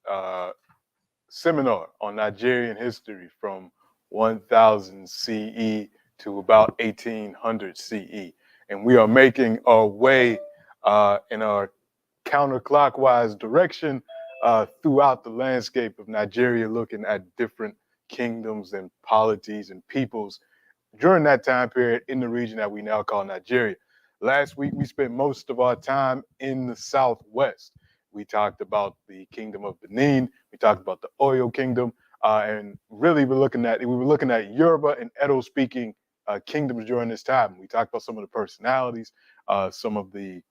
uh, seminar on Nigerian history from 1000 CE to about 1800 CE. And we are making our way in our counterclockwise direction throughout the landscape of Nigeria, looking at different kingdoms and polities and peoples during that time period in the region that we now call Nigeria. Last week, we spent most of our time in the Southwest. We talked about the Kingdom of Benin. We talked about the Oyo Kingdom, and really we were looking at Yoruba and Edo-speaking kingdoms during this time. We talked about some of the personalities, some of the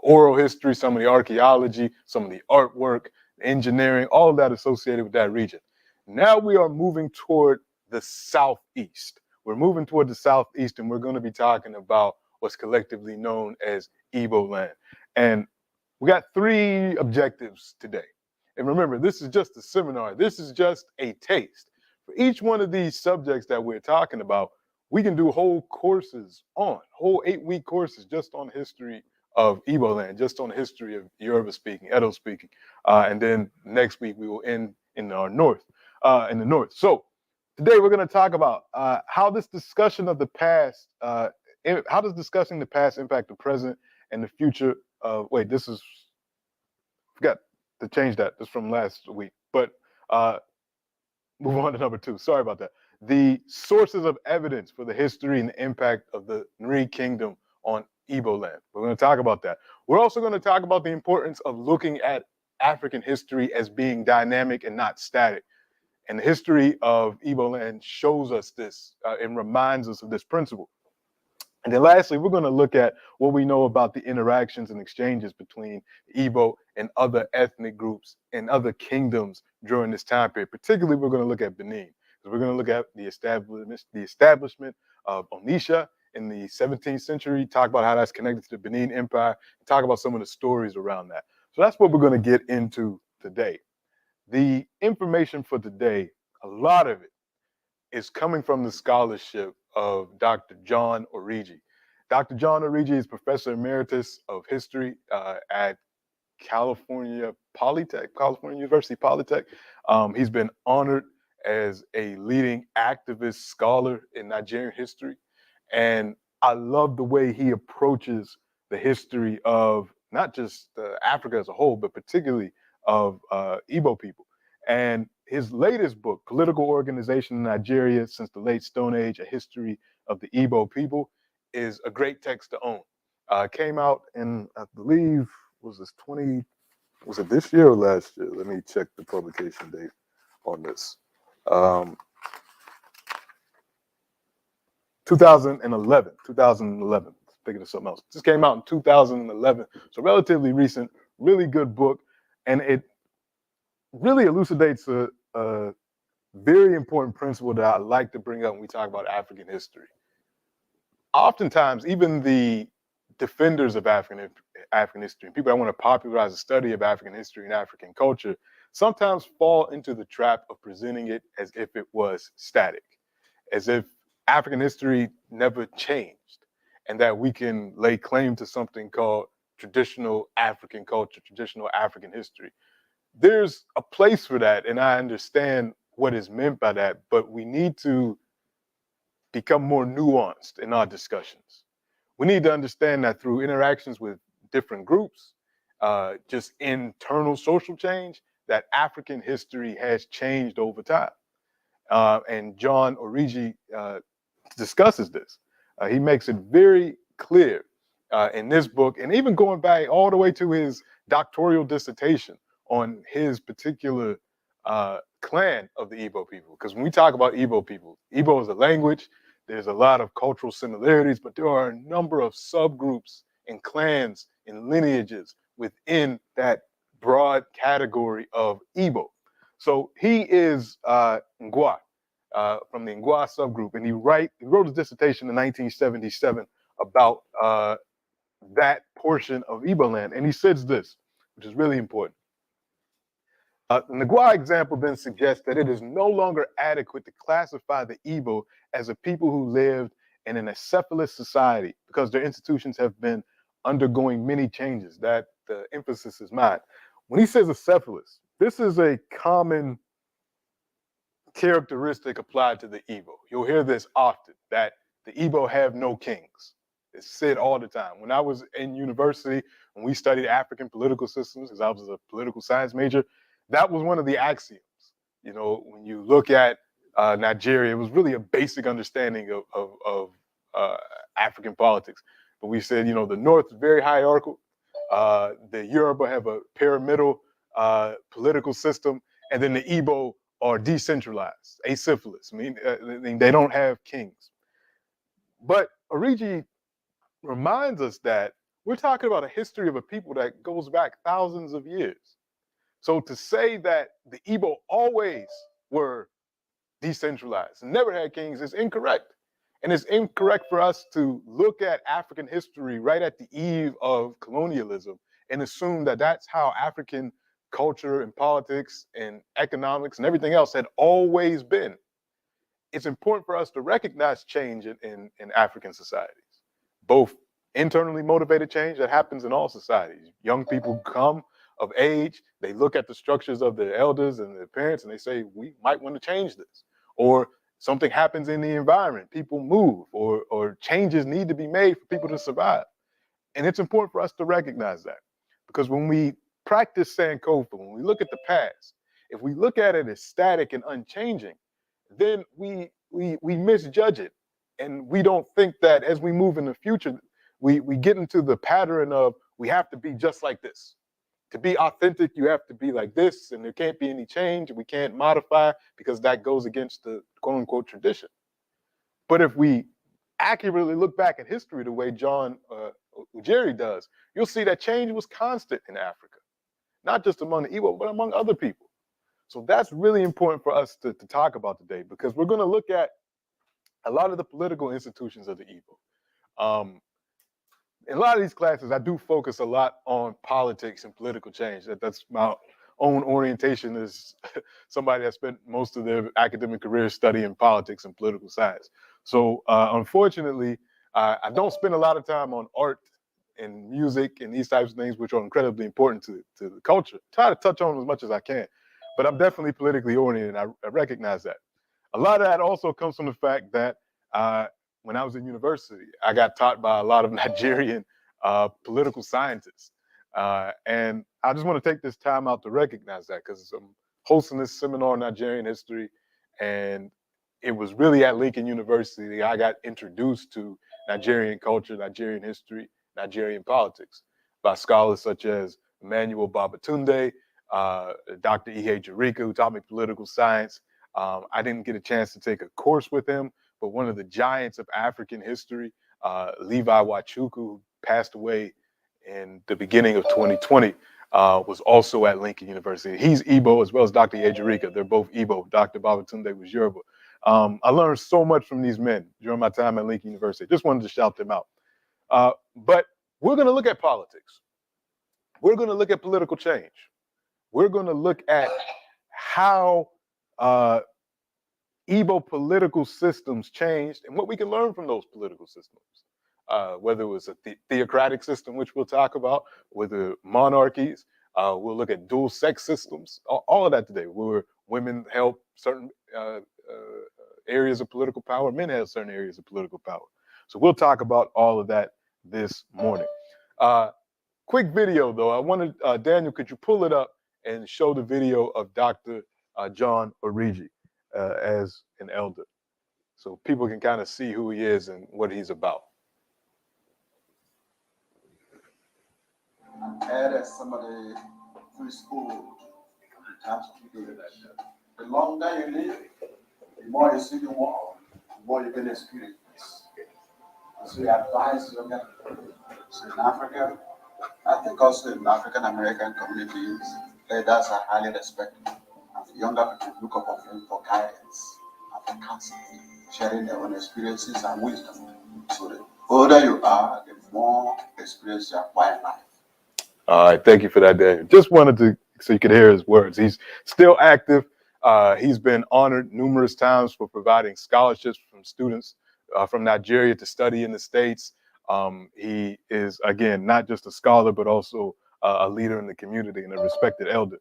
oral history, some of the archaeology, some of the artwork, engineering, all of that associated with that region. Now we are moving toward the southeast. We're moving toward the southeast, and we're going to be talking about what's collectively known as Igbo land. And we got three objectives today. And remember, this is just a seminar. This is just a taste. For each one of these subjects that we're talking about, we can do whole courses whole 8-week courses just on history of Igbo land, just on the history of Yoruba speaking, Edo speaking. And then next week we will end in our north, in the north. So today we're going to talk about how this discussion of the past, how does discussing the past impact the present and the future of, forgot to change that. This from last week, but move on to number 2. Sorry about that. The sources of evidence for the history and the impact of the Nri Kingdom on Igbo land. We're going to talk about that. We're also going to talk about the importance of looking at African history as being dynamic and not static. And the history of Igbo land shows us this and reminds us of this principle. And then lastly, we're going to look at what we know about the interactions and exchanges between Igbo and other ethnic groups and other kingdoms during this time period. Particularly, we're going to look at Benin. We're going to look at the establishment of Onisha in the 17th century, talk about how that's connected to the Benin Empire, and talk about some of the stories around that. So that's what we're going to get into today. The information for today, a lot of it is coming from the scholarship of Dr. John Origi. Dr. John Origi is Professor Emeritus of History at California University Polytech. He's been honored as a leading activist scholar in Nigerian history. And I love the way he approaches the history of not just Africa as a whole, but particularly of Igbo people. And his latest book, Political Organization in Nigeria Since the Late Stone Age, A History of the Igbo People, is a great text to own. Came out in, I believe, was it this year or last year? Let me check the publication date on this. 2011. Thinking of something else. This came out in 2011, so relatively recent, really good book. And it really elucidates a very important principle that I like to bring up when we talk about African history. Oftentimes, even the defenders of African history, people that want to popularize the study of African history and African culture, sometimes fall into the trap of presenting it as if it was static, as if African history never changed, and that we can lay claim to something called traditional African culture, traditional African history. There's a place for that, and I understand what is meant by that, but we need to become more nuanced in our discussions. We need to understand that through interactions with different groups, just internal social change, that African history has changed over time. And John Origi discusses this. He makes it very clear in this book, and even going back all the way to his doctoral dissertation on his particular clan of the Igbo people. Because when we talk about Igbo people, Igbo is a language. There's a lot of cultural similarities, but there are a number of subgroups and clans and lineages within that broad category of Igbo. So he is Ngwa, from the Ngwa subgroup, and he wrote his dissertation in 1977 about that portion of Igbo land. And he says this, which is really important. The Ngwa example then suggests that it is no longer adequate to classify the Igbo as a people who lived in an acephalous society because their institutions have been undergoing many changes. That the emphasis is mine. when he says acephalous, this is a common characteristic applied to the Igbo. You'll hear this often, that the Igbo have no kings. It's said all the time. When I was in university, when we studied African political systems, because I was a political science major, that was one of the axioms. You know, when you look at Nigeria, it was really a basic understanding of African politics. But we said, you know, the North is very hierarchical. The Yoruba have a pyramidal political system, and then the Igbo are decentralized, acephalous. I mean, they don't have kings. But Oriji reminds us that we're talking about a history of a people that goes back thousands of years. So to say that the Igbo always were decentralized and never had kings is incorrect. And it's incorrect for us to look at African history right at the eve of colonialism and assume that that's how African culture and politics and economics and everything else had always been. It's important for us to recognize change in African societies, both internally motivated change that happens in all societies. Young people come of age, they look at the structures of their elders and their parents, and they say, we might want to change this. Or something happens in the environment, people move, or changes need to be made for people to survive. And it's important for us to recognize that. Because when we practice Sankofa, when we look at the past, if we look at it as static and unchanging, then we misjudge it. And we don't think that as we move in the future, we get into the pattern of we have to be just like this. To be authentic, you have to be like this, and there can't be any change. We can't modify because that goes against the quote unquote tradition. But if we accurately look back at history the way John Ujiri does, you'll see that change was constant in Africa, not just among the Igbo, but among other people. So that's really important for us to talk about today, because we're going to look at a lot of the political institutions of the Igbo. In a lot of these classes, I do focus a lot on politics and political change. That's my own orientation as somebody that spent most of their academic career studying politics and political science. So unfortunately, I don't spend a lot of time on art and music and these types of things, which are incredibly important to the culture. Try to touch on them as much as I can, but I'm definitely politically oriented, and I recognize that. A lot of that also comes from the fact that when I was in university, I got taught by a lot of Nigerian political scientists. And I just want to take this time out to recognize that, because I'm hosting this seminar on Nigerian history. And it was really at Lincoln University I got introduced to Nigerian culture, Nigerian history, Nigerian politics by scholars such as Emmanuel Babatunde, Dr. Ihe Jirika, who taught me political science. I didn't get a chance to take a course with him, but one of the giants of African history, Levi Wachuku, who passed away in the beginning of 2020, was also at Lincoln University. He's Igbo as well as Dr. Ejirika. They're both Igbo. Dr. Babatunde was Yoruba. I learned so much from these men during my time at Lincoln University. Just wanted to shout them out. But we're going to look at politics. We're going to look at political change. We're going to look at how Igbo political systems changed and what we can learn from those political systems. Whether it was a theocratic system, which we'll talk about, whether monarchies, we'll look at dual sex systems, all of that today, where women held certain areas of political power, men held certain areas of political power. So we'll talk about all of that this morning. Quick video though, I wanted, Daniel, could you pull it up and show the video of Dr. John Oriji as an elder, so people can kind of see who he is and what he's about. And as somebody who is old, in terms of age, the longer you live, the more you see the world, the more you can experience. And so we advise younger people. So in Africa, I think also in African American communities, elders are highly respected. And younger people look up on them for guidance and for counsel, sharing their own experiences and wisdom. So the older you are, the more experience you acquire in life. All right, thank you for that, Daniel. Just wanted to, so you could hear his words. He's still active. He's been honored numerous times for providing scholarships from students from Nigeria to study in the States. He is, again, not just a scholar, but also a leader in the community and a respected elder.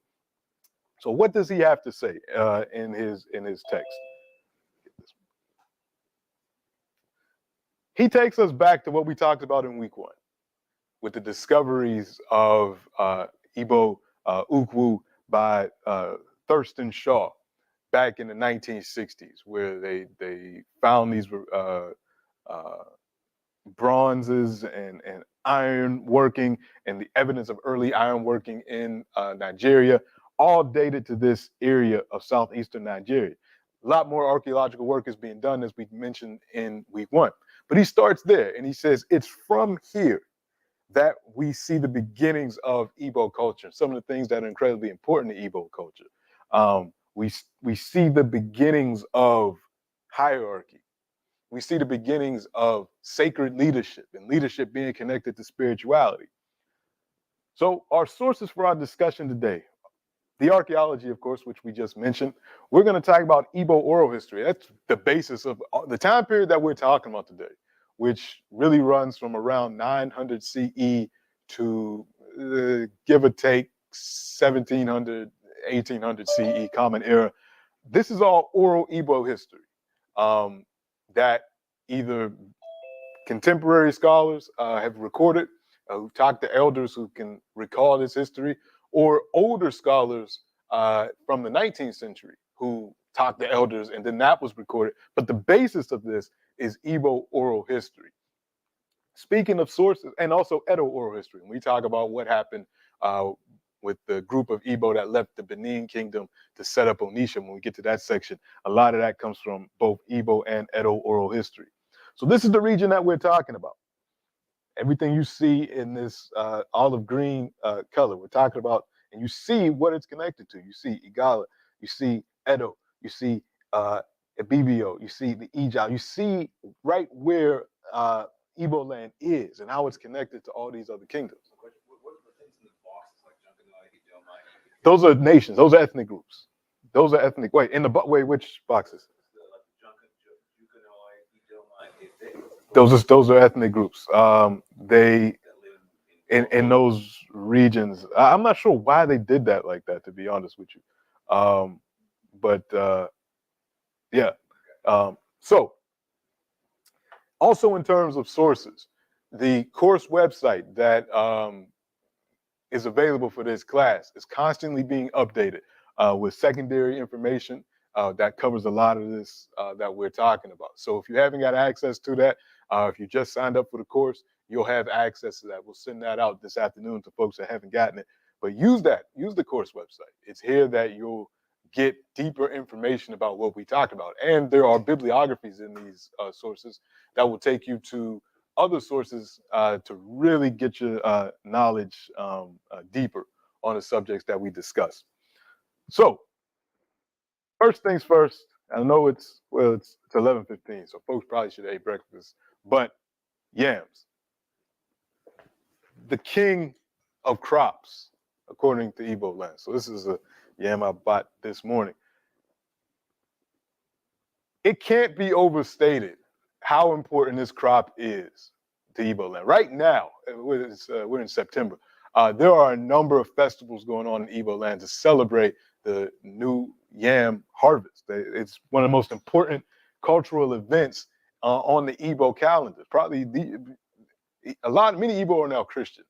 So what does he have to say in his text? He takes us back to what we talked about in week 1 with the discoveries of Igbo Ukwu by Thurston Shaw back in the 1960s, where they found these bronzes and iron working and the evidence of early iron working in Nigeria, all dated to this area of southeastern Nigeria. A lot more archaeological work is being done, as we mentioned in week 1. But he starts there and he says, it's from here that we see the beginnings of Igbo culture, some of the things that are incredibly important to Igbo culture. We see the beginnings of hierarchy. We see the beginnings of sacred leadership and leadership being connected to spirituality. So our sources for our discussion today, the archaeology, of course, which we just mentioned. We're going to talk about Igbo oral history. That's the basis of the time period that we're talking about today, which really runs from around 900 CE to give or take 1700, 1800 CE, Common Era. This is all oral Igbo history that either contemporary scholars have recorded, who talk to elders who can recall this history, or older scholars from the 19th century who talked to elders, and then that was recorded. But the basis of this is Igbo oral history. Speaking of sources, and also Edo oral history, when we talk about what happened with the group of Igbo that left the Benin Kingdom to set up Onisha, when we get to that section, a lot of that comes from both Igbo and Edo oral history. So this is the region that we're talking about. Everything you see in this olive green color, we're talking about, and you see what it's connected to. You see Igala, you see Edo, you see Ebibio, you see the Ijao, you see right where Igbo land is and how it's connected to all these other kingdoms. What are the things in the boxes like Junkanoi, Hidilmai? Those are nations. Those are ethnic groups. Those are ethnic. Wait, in the wait, which boxes? Those are ethnic groups. They in those regions. I'm not sure why they did that like that, to be honest with you. But yeah. So also in terms of sources, the course website that is available for this class is constantly being updated with secondary information that covers a lot of this that we're talking about. So if you haven't got access to that, if you just signed up for the course, you'll have access to that. We'll send that out this afternoon to folks that haven't gotten it. But use that. Use the course website. It's here that you'll get deeper information about what we talked about. And there are bibliographies in these sources that will take you to other sources to really get your knowledge deeper on the subjects that we discuss. So first things first, I know it's 11:15, so folks probably should have ate breakfast, but yams, the king of crops, according to Igbo land. So this is a yam I bought this morning. It can't be overstated how important this crop is to Igbo land. Right now, we're in September. There are a number of festivals going on in Igbo land to celebrate the new yam harvest. It's one of the most important cultural events on the Igbo calendar. Probably many Igbo are now Christian.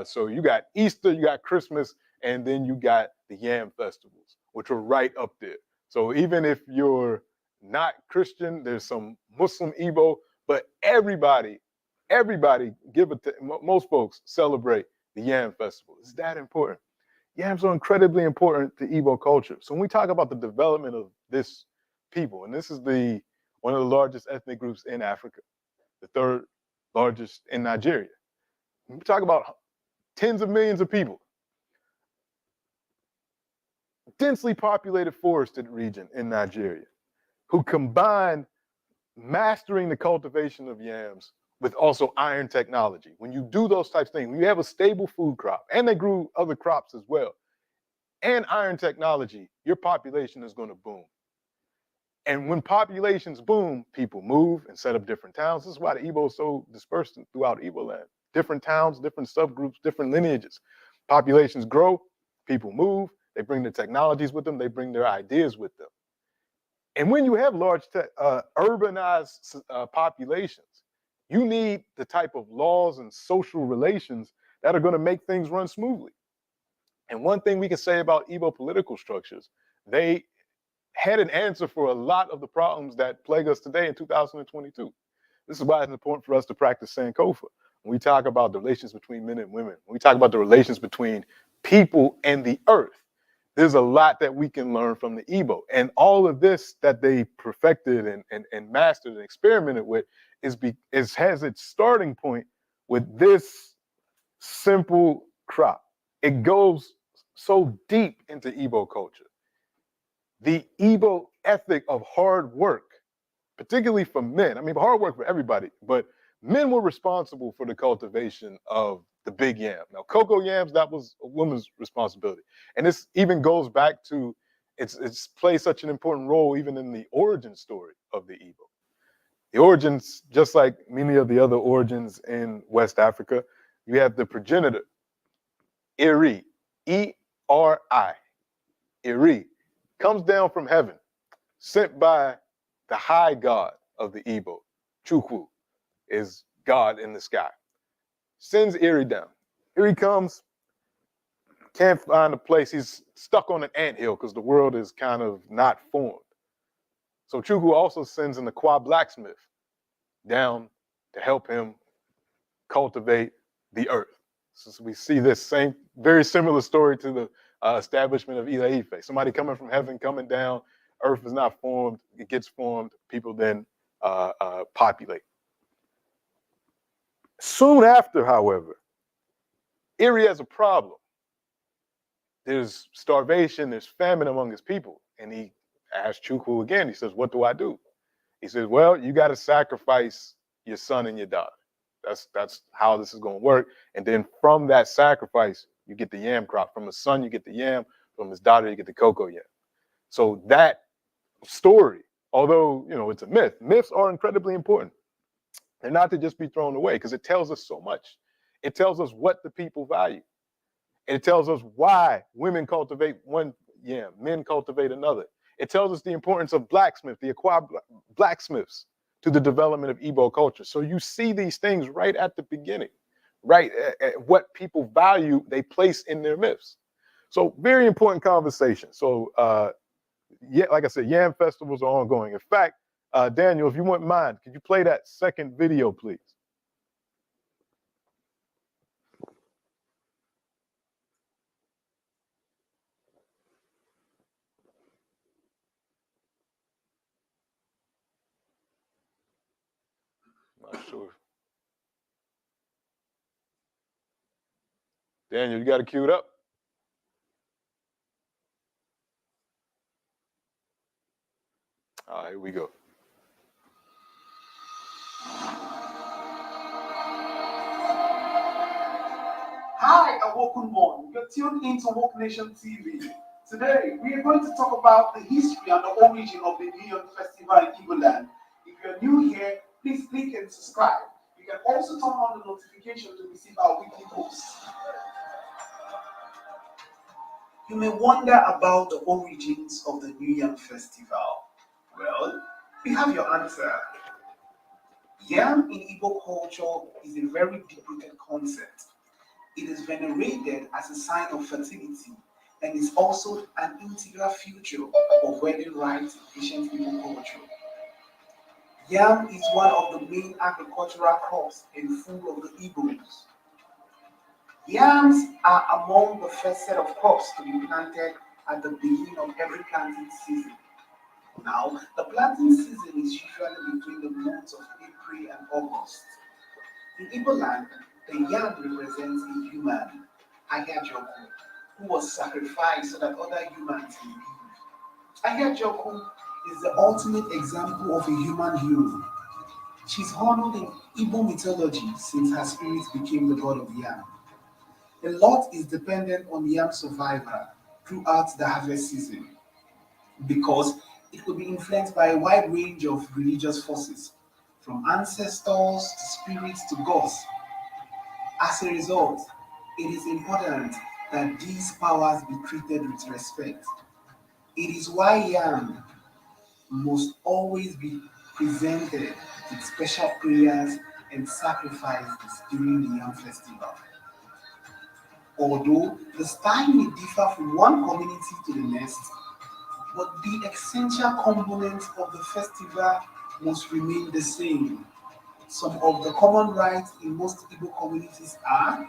So you got Easter, you got Christmas, and then you got the yam festivals, which are right up there. So even if you're not Christian, there's some Muslim Igbo, but everybody, most folks celebrate the yam festival. It's that important. Yams are incredibly important to Igbo culture. So when we talk about the development of this people, and this is one of the largest ethnic groups in Africa, the third largest in Nigeria. We talk about tens of millions of people. Densely populated forested region in Nigeria, who combine mastering the cultivation of yams with also iron technology. When you do those types of things, when you have a stable food crop, and they grew other crops as well, and iron technology, your population is going to boom. And when populations boom, people move and set up different towns. This is why the Igbo is so dispersed throughout Igbo land. Different towns, different subgroups, different lineages. Populations grow, people move, they bring their technologies with them, they bring their ideas with them. And when you have large urbanized populations, you need the type of laws and social relations that are going to make things run smoothly. And one thing we can say about Igbo political structures, they had an answer for a lot of the problems that plague us today in 2022. This is why it's important for us to practice Sankofa. When we talk about the relations between men and women, when we talk about the relations between people and the earth, there's a lot that we can learn from the Igbo. And all of this that they perfected and mastered and experimented with has its starting point with this simple crop. It goes so deep into Igbo culture. The Igbo ethic of hard work, particularly for men. I mean, hard work for everybody, but men were responsible for the cultivation of the big yam. Now, cocoa yams, that was a woman's responsibility. And this even goes back to, it's plays such an important role even in the origin story of the Igbo. The origins, just like many of the other origins in West Africa, you have the progenitor, Eri, E-R-I, Eri, comes down from heaven, sent by the high god of the Igbo. Chukwu is God in the sky. Sends Eri down. Eri comes, can't find a place. He's stuck on an anthill because the world is kind of not formed. So Chukwu also sends an Akwa blacksmith down to help him cultivate the earth. So we see this same, very similar story to the establishment of Ile Ife. Somebody coming from heaven, coming down, earth is not formed, it gets formed, people then populate. Soon after, however, Eri has a problem. There's starvation, there's famine among his people. And he asks Chukwu again, he says, what do I do? He says, well, you got to sacrifice your son and your daughter. That's how this is going to work. And then from that sacrifice, you get the yam crop. From his son, you get the yam. From his daughter, you get the cocoa yam. So that story, although, you know, it's a myth, myths are incredibly important. They're not to just be thrown away because it tells us so much. It tells us what the people value. And it tells us why women cultivate one yam, men cultivate another. It tells us the importance of blacksmith, the Akwa blacksmiths, to the development of Igbo culture. So you see these things right at the beginning, right? At what people value, they place in their myths. So very important conversation. So yeah, like I said, Yam festivals are ongoing. In fact, Daniel, if you wouldn't mind, could you play that second video, please? Not sure. Daniel, you got it queued up? All right, here we go. Hi and welcome on. You're tuned into Woke Nation TV. Today, we are going to talk about the history and the origin of the New York Festival in Igbo land. If you're new here, please click and subscribe. You can also turn on the notification to receive our weekly posts. You may wonder about the origins of the New Yam Festival. Well, we have your answer. Yam in Igbo culture is a very deep-rooted concept. It is venerated as a sign of fertility and is also an integral feature of wedding rites in ancient Igbo culture. Yam is one of the main agricultural crops and food of the Igbos. Yams are among the first set of crops to be planted at the beginning of every planting season. Now, the planting season is usually between the months of April and August. In Igbo land, the yam represents a human, Ayajoku, who was sacrificed so that other humans can live. Ayajoku is the ultimate example of a human hero. She's honored in Igbo mythology since her spirit became the god of yam. A lot is dependent on yam survival throughout the harvest season because it could be influenced by a wide range of religious forces, from ancestors to spirits to gods. As a result, it is important that these powers be treated with respect. It is why yam must always be presented with special prayers and sacrifices during the yam festival. Although the style may differ from one community to the next, but the essential components of the festival must remain the same. Some of the common rites in most Igbo communities are: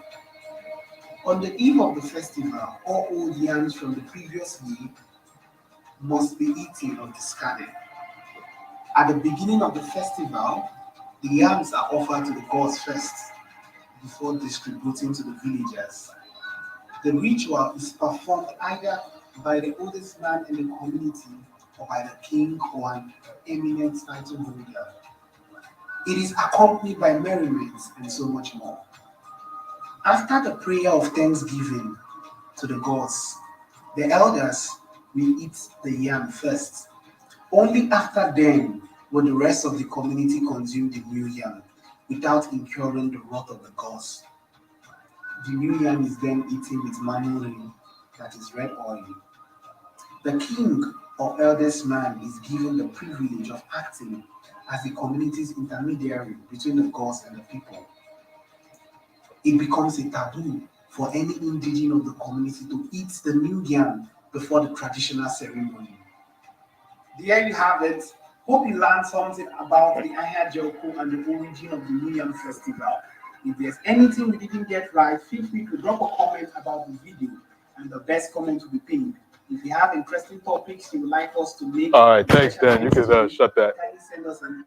on the eve of the festival, all old yams from the previous year must be eaten or discarded. At the beginning of the festival, the yams are offered to the gods first before distributing to the villagers. The ritual is performed either by the oldest man in the community or by the king or an eminent title holder. It is accompanied by merriment and so much more. After the prayer of thanksgiving to the gods, the elders will eat the yam first. Only after then will the rest of the community consume the new yam without incurring the wrath of the gods. The new yam is then eaten with manure, that is red oil. The king or eldest man is given the privilege of acting as the community's intermediary between the gods and the people. It becomes a taboo for any indigene of the community to eat the new yam before the traditional ceremony. There you have it. Hope you learned something about the Ayajoku and the origin of the New Yam Festival. If there's anything we didn't get right, feel free to drop a comment about the video, and the best comment will be pinned. If you have interesting topics you would like us to make, All right, thanks, Dan. You can shut that. kindly send us an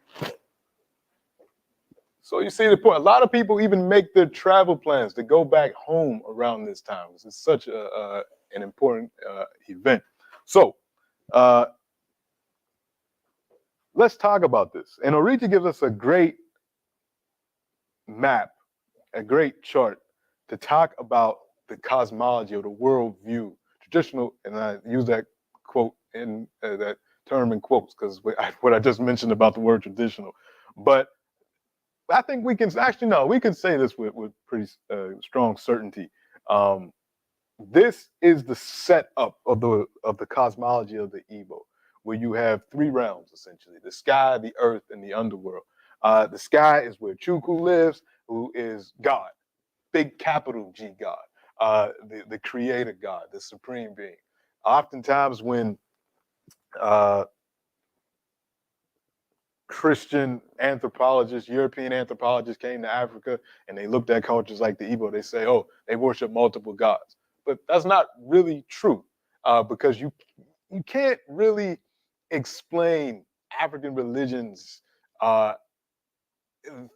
So you see the point. A lot of people even make their travel plans to go back home around this time. This is such an important event. So let's talk about this. And Orita gives us a great map, a great chart to talk about the cosmology or the world view, traditional, and I use that quote in that term in quotes because what I just mentioned about the word traditional. But I think we can actually no, we can say this with pretty strong certainty. This is the setup of the cosmology of the Igbo, where you have three realms essentially: the sky, the earth, and the underworld. The sky is where Chukwu lives, who is God, big capital G God, the creator God, the supreme being. Oftentimes when Christian anthropologists, European anthropologists came to Africa and they looked at cultures like the Igbo, they say, oh, they worship multiple gods. But that's not really true because you can't really explain African religions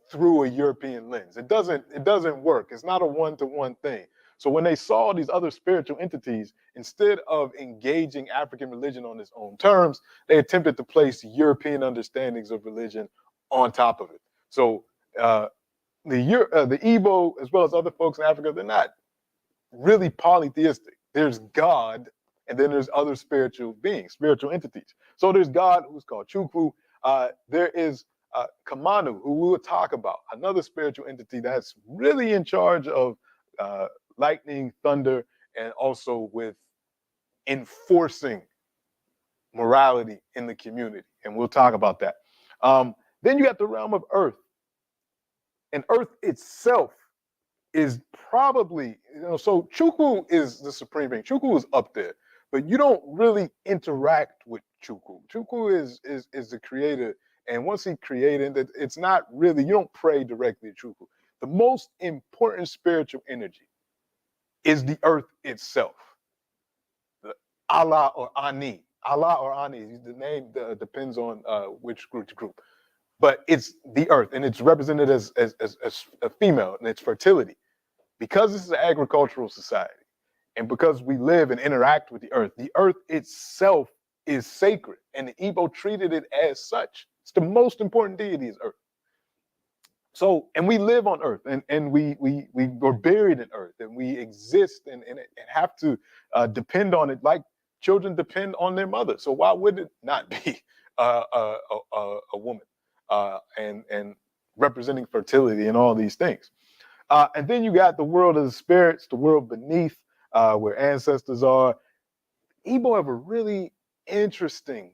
through a European lens. It doesn't work. It's not a one-to-one thing. So when they saw these other spiritual entities, instead of engaging African religion on its own terms, they attempted to place European understandings of religion on top of it. So the Igbo, as well as other folks in Africa, they're not really polytheistic. There's God, and then there's other spiritual beings, spiritual entities. So there's God, who's called Chukwu. There is Kamanu, who we will talk about, another spiritual entity that's really in charge of lightning, thunder, and also with enforcing morality in the community. And we'll talk about that. Then you have the realm of Earth. And Earth itself is probably, so Chukwu is the supreme being. Chukwu is up there, but you don't really interact with Chukwu. Chukwu is the creator. And once he created it, it's not really, you don't pray directly to Chukwu. The most important spiritual energy is the earth itself. The Allah or Ani. Allah or Ani, the name depends on which group. But it's the earth, and it's represented as a female, and it's fertility. Because this is an agricultural society, and because we live and interact with the earth itself is sacred, and the Igbo treated it as such. It's the most important deity is earth. So, and we live on earth, and we were buried in earth, and we exist and have to depend on it like children depend on their mother. So why would it not be a woman and representing fertility and all these things? And then you got the world of the spirits, the world beneath. where ancestors are. Igbo have a really interesting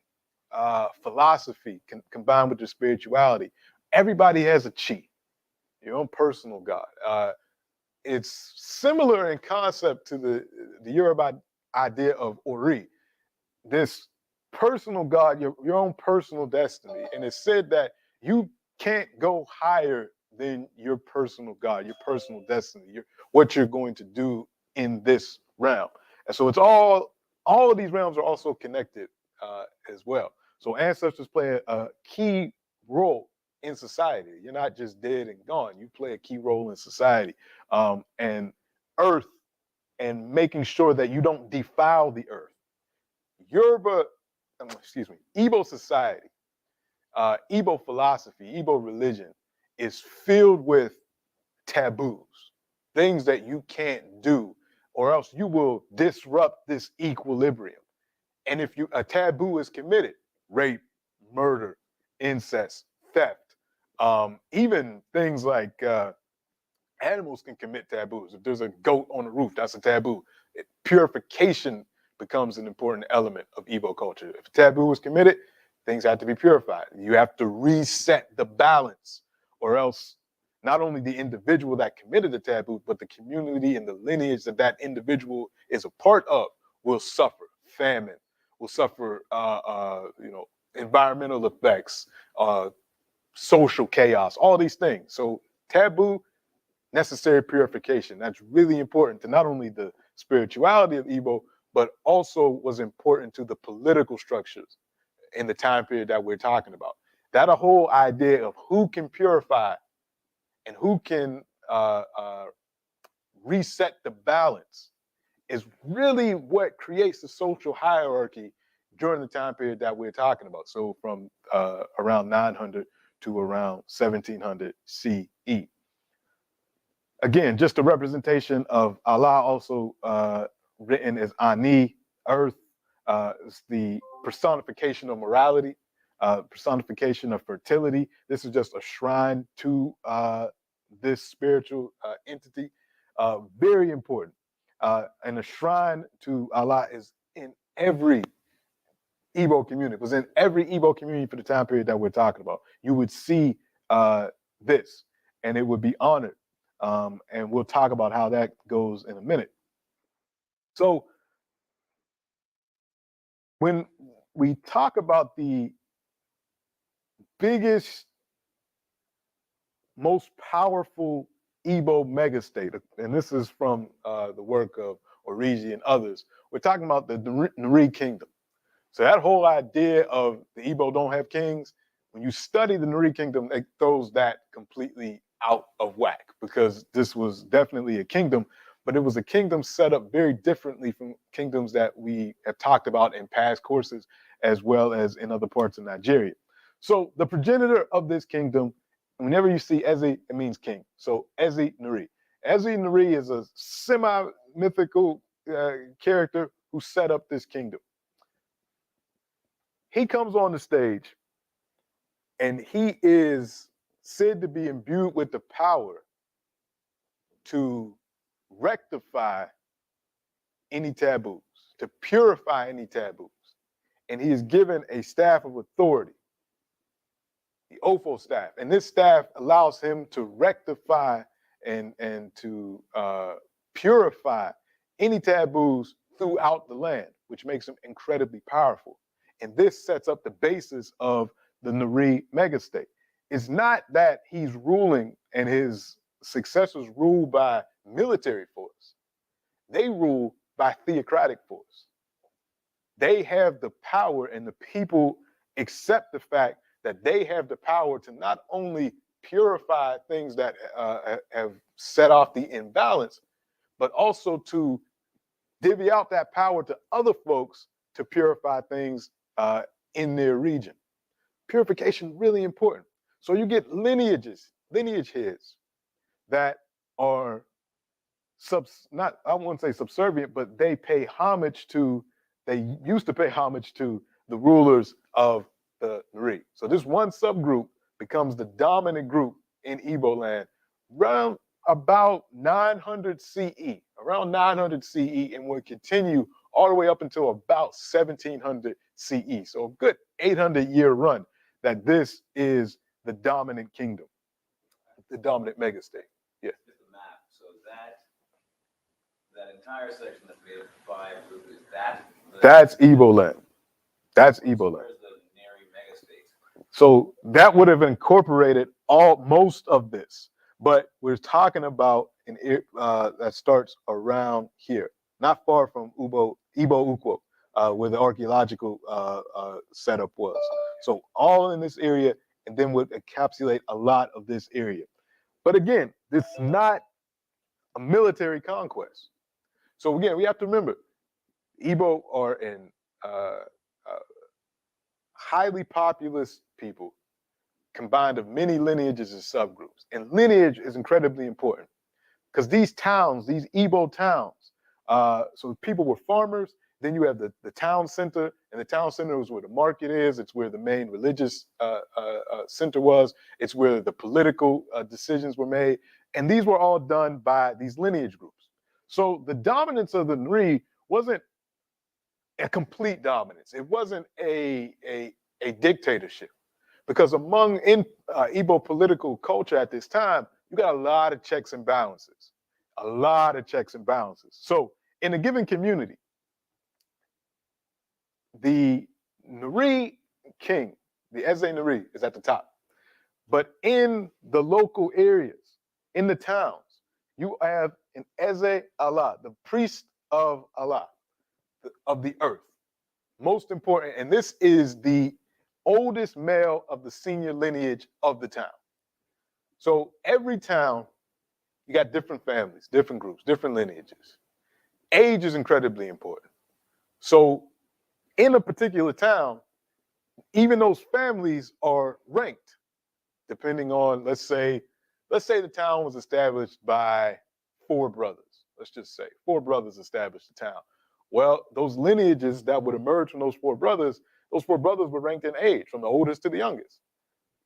philosophy combined with their spirituality. Everybody has a chi, your own personal god. It's similar in concept to the Yoruba idea of Ori, this personal God, your own personal destiny. And it's said that you can't go higher than your personal God, your personal destiny, what you're going to do in this realm. And so it's all of these realms are also connected as well. So ancestors play a key role in society. You're not just dead and gone. You play a key role in society. And earth and making sure that you don't defile the earth. Igbo society, Igbo philosophy, Igbo religion is filled with taboos, things that you can't do, or else you will disrupt this equilibrium. And if a taboo is committed, rape, murder, incest, theft, even things like animals can commit taboos. If there's a goat on the roof, that's a taboo. Purification becomes an important element of Igbo culture. If a taboo is committed, things have to be purified. You have to reset the balance, or else not only the individual that committed the taboo, but the community and the lineage that that individual is a part of will suffer. Famine will suffer, environmental effects, social chaos, all these things. So taboo, necessary purification. That's really important to not only the spirituality of Igbo, but also was important to the political structures in the time period that we're talking about. That a whole idea of who can purify and who can reset the balance is really what creates the social hierarchy during the time period that we're talking about. So from around 900 to around 1700 CE. Again, just a representation of Allah, also written as Ani, earth. It's the personification of morality, personification of fertility. This is just a shrine to this spiritual entity. Very important. And a shrine to Allah is in every Igbo community. It was in every Igbo community for the time period that we're talking about. You would see this, and it would be honored. And we'll talk about how that goes in a minute. So when we talk about the biggest, most powerful Igbo megastate, and this is from the work of Origi and others, we're talking about the Nri Kingdom. So that whole idea of the Igbo don't have kings, when you study the Nri Kingdom, it throws that completely out of whack, because this was definitely a kingdom, but it was a kingdom set up very differently from kingdoms that we have talked about in past courses, as well as in other parts of Nigeria. So the progenitor of this kingdom, whenever you see Eze, it means king. So Eze Nri. Eze Nri is a semi-mythical character who set up this kingdom. He comes on the stage, and he is said to be imbued with the power to rectify any taboos, to purify any taboos. And he is given a staff of authority, the Ofo staff. And this staff allows him to rectify and to purify any taboos throughout the land, which makes him incredibly powerful. And this sets up the basis of the Nri megastate. It's not that he's ruling and his successors rule by military force. They rule by theocratic force. They have the power, and the people accept the fact that they have the power to not only purify things that have set off the imbalance, but also to divvy out that power to other folks to purify things in their region. Purification, really important. So you get lineage heads that are I won't say subservient, but they used to pay homage to the rulers of the Nri. So this one subgroup becomes the dominant group in Igbo land around about 900 CE, around 900 CE, and will continue all the way up until about 1700 CE. So a good 800-year run that this is the dominant kingdom, the dominant megastate. Yeah. Just the map. So that entire section that's made up of 5 groups, is that That's Igbo land. That's Igbo land. where's the Neri megastate? So that would have incorporated most of this, but we're talking about that starts around here, not far from Igbo Ukwo, where the archaeological setup was. So all in this area, and then would encapsulate a lot of this area. But again, this is not a military conquest. So again, we have to remember, Igbo are an highly populous people combined of many lineages and subgroups. And lineage is incredibly important because these towns, these Igbo towns, so people were farmers. Then you have the town center, and the town center is where the market is. It's where the main religious center was. It's where the political decisions were made. And these were all done by these lineage groups. So the dominance of the Nri wasn't a complete dominance. It wasn't a dictatorship, because among Igbo political culture at this time, you got a lot of checks and balances, a lot of checks and balances. So in a given community, the Nri king, the Eze Nri, is at the top. But in the local areas, in the towns, you have an Eze Allah, the priest of Allah, of the earth. Most important, and this is the oldest male of the senior lineage of the town. So every town, you got different families, different groups, different lineages. Age is incredibly important. So in a particular town, even those families are ranked depending on, let's say the town was established by 4 brothers. Let's just say 4 brothers established the town. Well, those lineages that would emerge from those 4 brothers were ranked in age from the oldest to the youngest.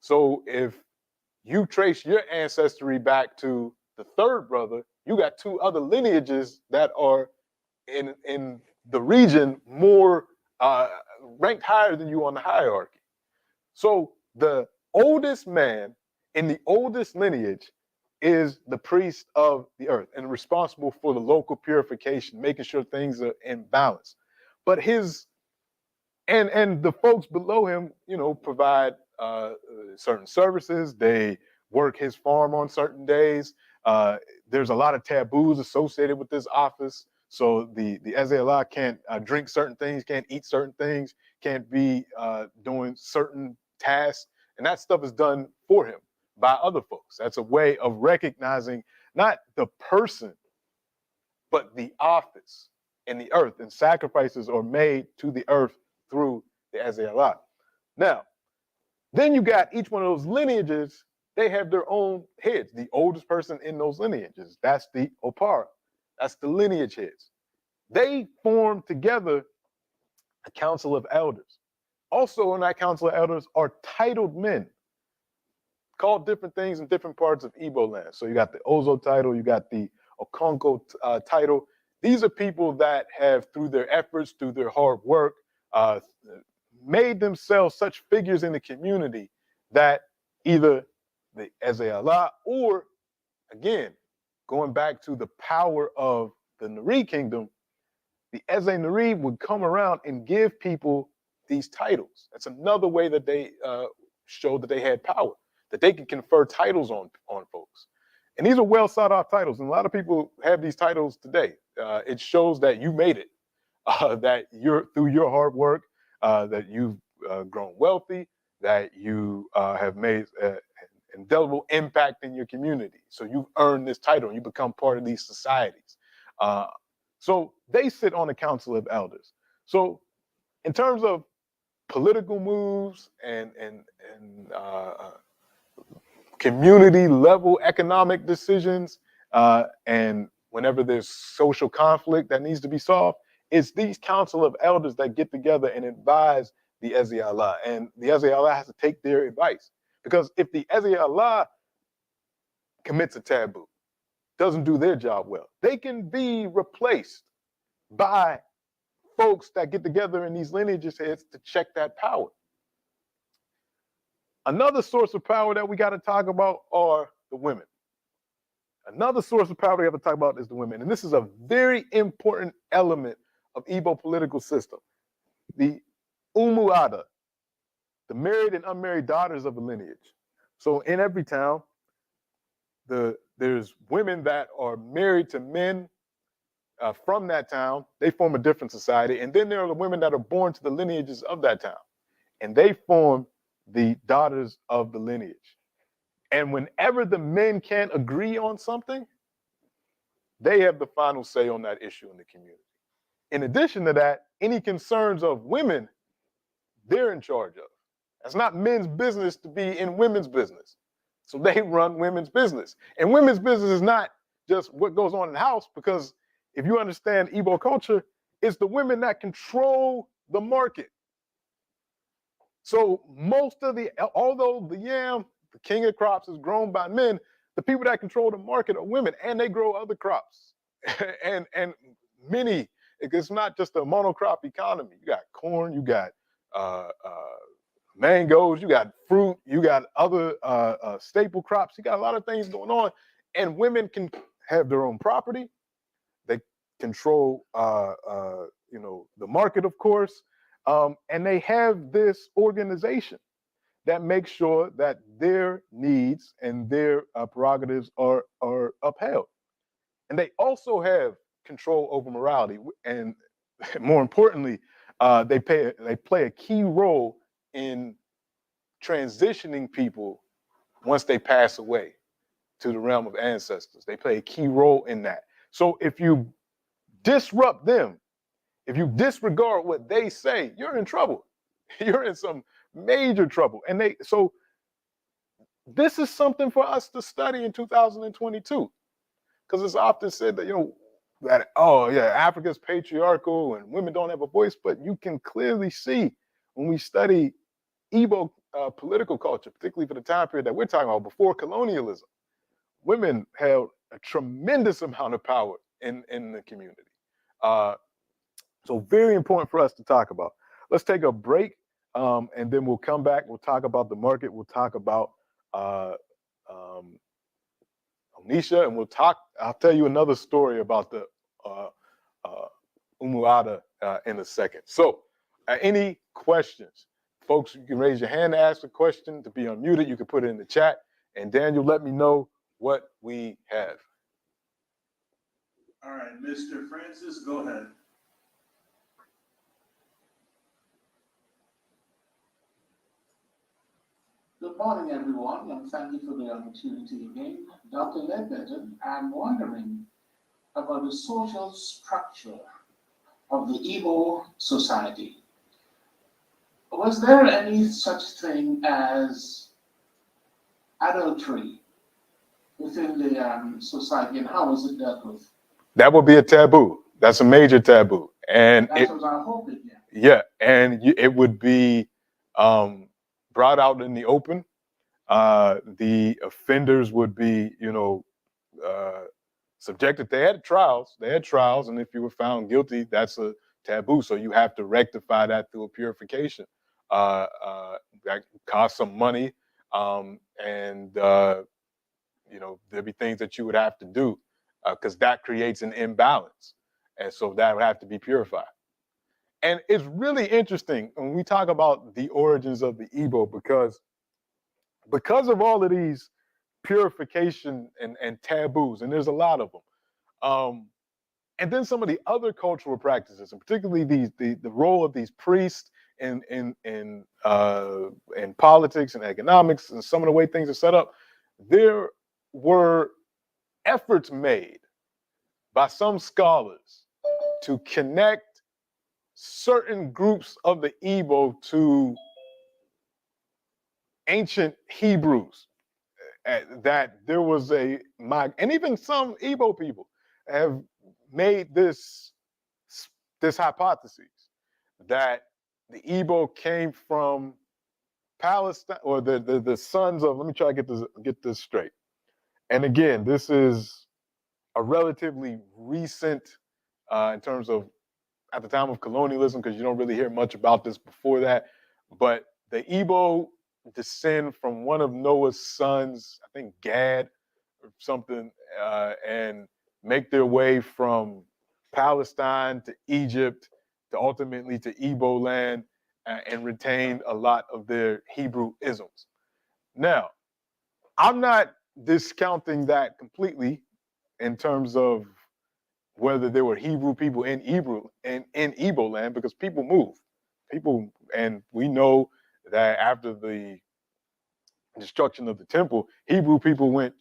So if you trace your ancestry back to the 3rd brother, you got 2 other lineages that are in the region more ranked higher than you on the hierarchy. So the oldest man in the oldest lineage is the priest of the earth and responsible for the local purification, making sure things are in balance. But and the folks below him, provide certain services. They work his farm on certain days. There's a lot of taboos associated with this office. So the Eze Allah can't drink certain things, can't eat certain things, can't be doing certain tasks. And that stuff is done for him by other folks. That's a way of recognizing not the person, but the office in the earth. And sacrifices are made to the earth through the Eze Allah. Now, then you got each one of those lineages, they have their own heads. The oldest person in those lineages, that's the Opara. That's the lineage heads. They form together a council of elders. Also in that council of elders are titled men called different things in different parts of Igbo land. So you got the Ozo title, you got the Okonko title. These are people that have, through their efforts, through their hard work, made themselves such figures in the community that either the Eze Allah or, again, going back to the power of the Nri kingdom, the Eze Nri would come around and give people these titles. That's another way that they showed that they had power, that they could confer titles on folks. And these are well sought out titles. And a lot of people have these titles today. It shows that you made it, that you're through your hard work, that you've grown wealthy, that you have made an indelible impact in your community. So you've earned this title and you become part of these societies. So they sit on the council of elders. So in terms of political moves and community level economic decisions, and whenever there's social conflict that needs to be solved, it's these council of elders that get together and advise the Eze Allah. And the Eze Allah has to take their advice. Because if the Eze Allah commits a taboo, doesn't do their job well. They can be replaced by folks that get together in these lineages heads to check that power. Another source of power that we got to talk about are the women. Another source of power we have to talk about is the women. And this is a very important element of Igbo political system. The Umuada, the married and unmarried daughters of the lineage. So in every town, there's women that are married to men from that town. They form a different society. And then there are the women that are born to the lineages of that town. And they form the daughters of the lineage. And whenever the men can't agree on something, they have the final say on that issue in the community. In addition to that, any concerns of women, they're in charge of. That's not men's business to be in women's business. So they run women's business. And women's business is not just what goes on in the house, because if you understand Igbo culture, it's the women that control the market. So although the yam, the king of crops, is grown by men, the people that control the market are women, and they grow other crops. and many, it's not just a monocrop economy. You got corn, you got mangoes, you got fruit, you got other staple crops. You got a lot of things going on, and women can have their own property. They control, the market, of course, and they have this organization that makes sure that their needs and their prerogatives are upheld. And they also have control over morality, and more importantly, they play a key role in transitioning people once they pass away to the realm of ancestors. They play a key role in that. So if you disrupt them, if you disregard what they say, you're in trouble. You're in some major trouble. And so this is something for us to study in 2022, because it's often said that Africa's patriarchal and women don't have a voice, but you can clearly see when we study Igbo political culture, particularly for the time period that we're talking about, before colonialism, women held a tremendous amount of power in the community. So very important for us to talk about. Let's take a break, and then we'll come back. We'll talk about the market. We'll talk about Onisha, and I'll tell you another story about the Umuada in a second. So any questions? Folks, you can raise your hand to ask a question. To be unmuted, you can put it in the chat. And Daniel, let me know what we have. All right, Mr. Francis, go ahead. Good morning, everyone, and thank you for the opportunity again. Dr. Ledbetter, I'm wondering about the social structure of the Igbo society. Was there any such thing as adultery within the society, and how was it dealt with? That would be a taboo. That's a major taboo. And That's what I hope it, yeah, and it would be brought out in the open. The offenders would be, subjected. They had trials, and if you were found guilty, that's a taboo. So you have to rectify that through a purification. That costs some money, and there'd be things that you would have to do because that creates an imbalance, and so that would have to be purified. And it's really interesting when we talk about the origins of the Igbo, because of all of these purification and taboos, and there's a lot of them. And then some of the other cultural practices, and particularly the role of these priests in politics and economics, and some of the way things are set up, there were efforts made by some scholars to connect certain groups of the Igbo to ancient Hebrews, that there was and even some Igbo people have made this hypothesis that the Igbo came from Palestine, or the sons of, let me try to get this straight. And again, this is a relatively recent, in terms of at the time of colonialism, because you don't really hear much about this before that. But the Igbo descend from one of Noah's sons, I think Gad or something, and make their way from Palestine to Egypt to ultimately to Igbo land, and retained a lot of their Hebrew isms. Now, I'm not discounting that completely in terms of whether there were Hebrew people in Igbo land, because people move. And we know that after the destruction of the temple, Hebrew people went,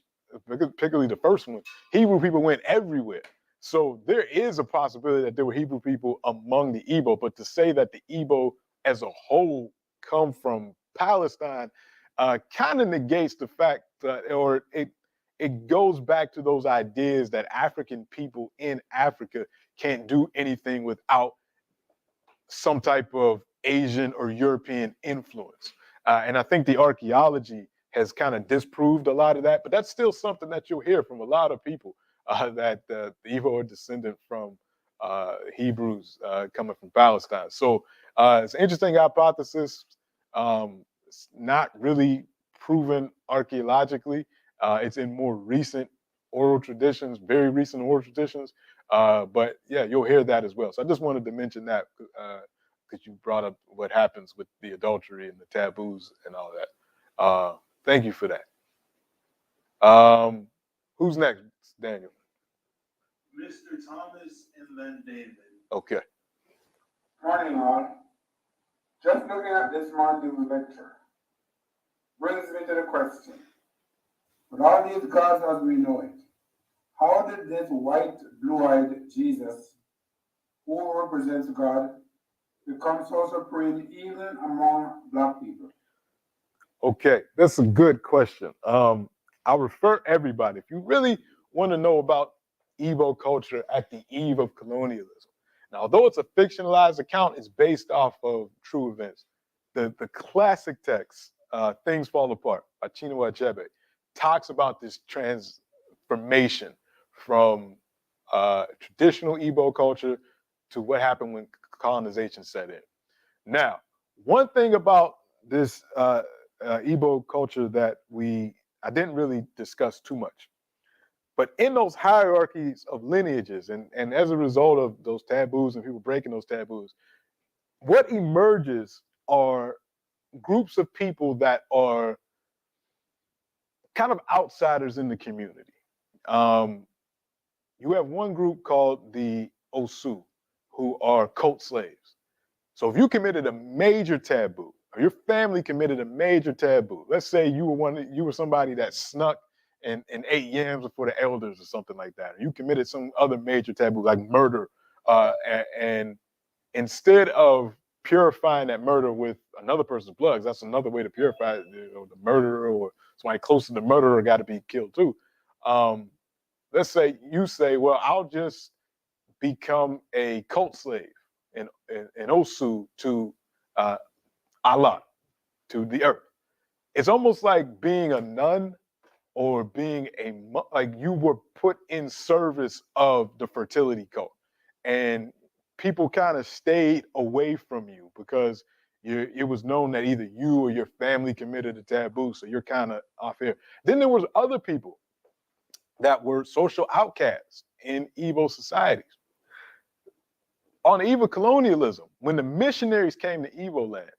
particularly the first one, Hebrew people went everywhere. So there is a possibility that there were Hebrew people among the Igbo, but to say that the Igbo as a whole come from Palestine kind of negates the fact that, or it goes back to those ideas that African people in Africa can't do anything without some type of Asian or European influence. And I think the archaeology has kind of disproved a lot of that, but that's still something that you'll hear from a lot of people, that the Igbo are descendant from Hebrews coming from Palestine. So it's an interesting hypothesis. It's not really proven archaeologically. It's in more recent oral traditions, very recent oral traditions. But yeah, you'll hear that as well. So I just wanted to mention that, because you brought up what happens with the adultery and the taboos and all that. Thank you for that. Who's next, Daniel? Mr. Thomas and then David. Okay. Morning, all. Just looking at this morning's lecture brings me to the question: with all these gods as we know it, how did this white, blue-eyed Jesus, who represents God, become so supreme even among Black people? Okay, that's a good question. I'll refer everybody, if you really want to know about Igbo culture at the eve of colonialism. Now, although it's a fictionalized account, it's based off of true events. The classic text, Things Fall Apart by Chinua Achebe, talks about this transformation from traditional Igbo culture to what happened when colonization set in. Now, one thing about this Igbo culture that I didn't really discuss too much, but in those hierarchies of lineages, and as a result of those taboos and people breaking those taboos, what emerges are groups of people that are kind of outsiders in the community. You have one group called the Osu, who are cult slaves. So if you committed a major taboo, or your family committed a major taboo, let's say you were somebody that snuck and ate yams before the elders or something like that, or you committed some other major taboo like murder, and instead of purifying that murder with another person's blood, 'cause that's another way to purify it, the murderer or somebody close to the murderer got to be killed too. Let's say you say, well, I'll just become a cult slave in Osu to Allah, to the earth. It's almost like being a nun or being like you were put in service of the fertility cult, and people kind of stayed away from you because it was known that either you or your family committed a taboo, so you're kind of off here. Then there was other people that were social outcasts in Igbo societies. On the eve of colonialism, when the missionaries came to Igbo land,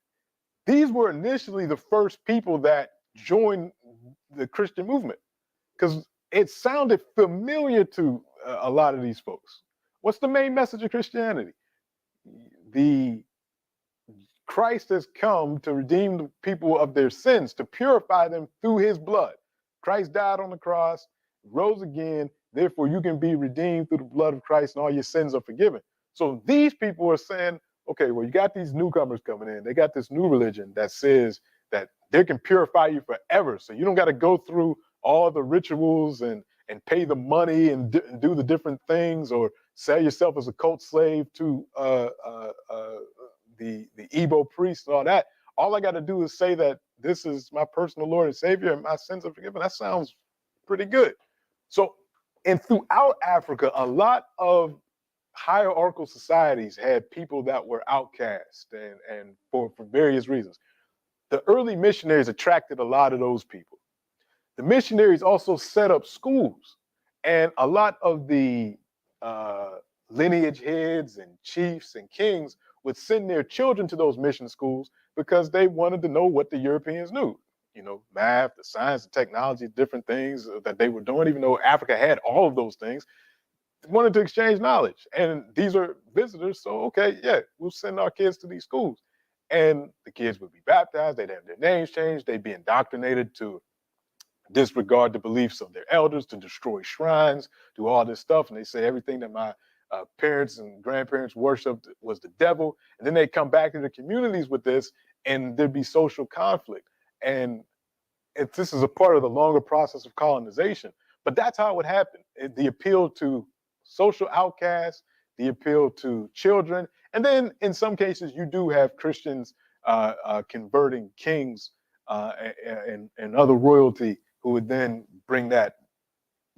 these were initially the first people that joined the Christian movement because it sounded familiar to a lot of these folks. What's the main message of Christianity? The Christ has come to redeem the people of their sins, to purify them through his blood. Christ died on the cross, rose again, therefore you can be redeemed through the blood of Christ and all your sins are forgiven. So these people are saying, okay, well, you got these newcomers coming in. They got this new religion that says that they can purify you forever. So you don't got to go through all the rituals and pay the money and do the different things or sell yourself as a cult slave to the Igbo priest and all that. All I got to do is say that this is my personal Lord and Savior and my sins are forgiven. That sounds pretty good. So And throughout Africa, a lot of hierarchical societies had people that were outcast and for various reasons. The early missionaries attracted a lot of those people. The missionaries also set up schools, and a lot of the uh, lineage heads and chiefs and kings would send their children to those mission schools because they wanted to know what the Europeans knew. You know, math, the science, the technology, different things that they were doing, even though Africa had all of those things, wanted to exchange knowledge. And these are visitors, so okay, yeah, we'll send our kids to these schools. And the kids would be baptized, they'd have their names changed, they'd be indoctrinated to disregard the beliefs of their elders, to destroy shrines, do all this stuff. And they say everything that my parents and grandparents worshipped was the devil. And then they come back to the communities with this, and there'd be social conflict. And this is a part of the longer process of colonization. But that's how it would happen. The appeal to social outcasts, the appeal to children, and then in some cases you do have Christians converting kings and other royalty who would then bring that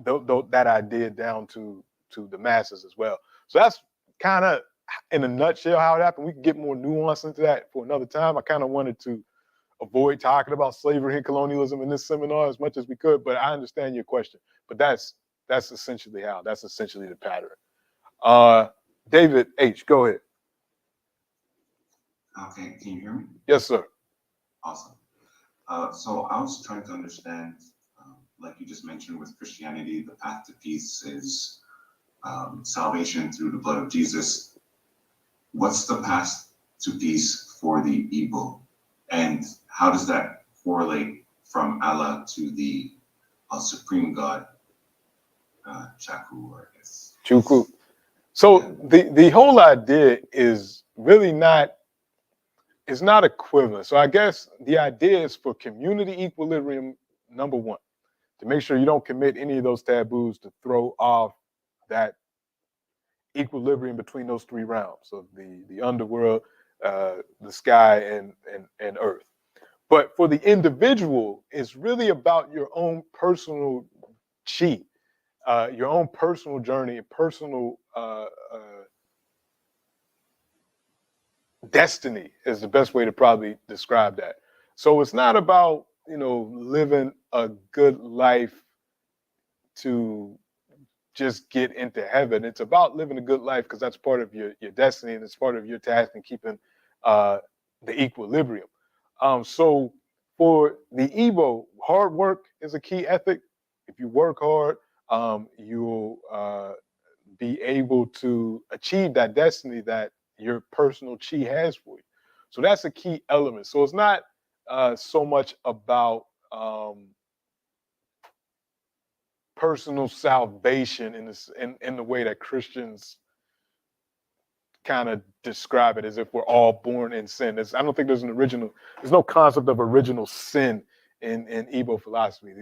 idea down to the masses as well. So that's kind of in a nutshell how it happened. We can get more nuance into that for another time. I kind of wanted to avoid talking about slavery and colonialism in this seminar as much as we could, but I understand your question. But that's essentially how. That's essentially the pattern. David H., go ahead. Okay, can you hear me? Yes, sir. Awesome. So I was trying to understand, like you just mentioned with Christianity, the path to peace is salvation through the blood of Jesus. What's the path to peace for the Igbo? And how does that correlate from Allah to the supreme God, Chaku, I guess? Chukwu. So the whole idea is really not, it's not equivalent. So I guess the idea is for community equilibrium, number one, to make sure you don't commit any of those taboos to throw off that equilibrium between those three realms of the underworld, the sky, and earth. But for the individual, it's really about your own personal chi, your own personal journey, personal destiny is the best way to probably describe that. So it's not about, living a good life to just get into heaven. It's about living a good life because that's part of your destiny and it's part of your task in keeping the equilibrium. So for the Igbo, hard work is a key ethic. If you work hard, you'll be able to achieve that destiny that your personal chi has for you. So that's a key element. So it's not so much about personal salvation in the way that Christians kind of describe it, as if we're all born in sin. I don't think there's no concept of original sin in Igbo philosophy.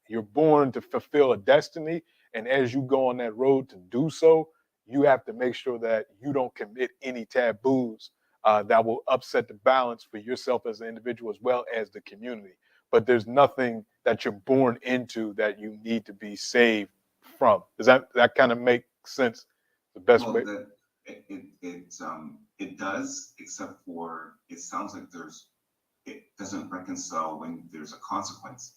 You're born to fulfill a destiny, and as you go on that road to do so, you have to make sure that you don't commit any taboos that will upset the balance for yourself as an individual as well as the community. But there's nothing that you're born into that you need to be saved from. Does that kind of make sense? The best way. It does, except for it sounds like it doesn't reconcile when there's a consequence.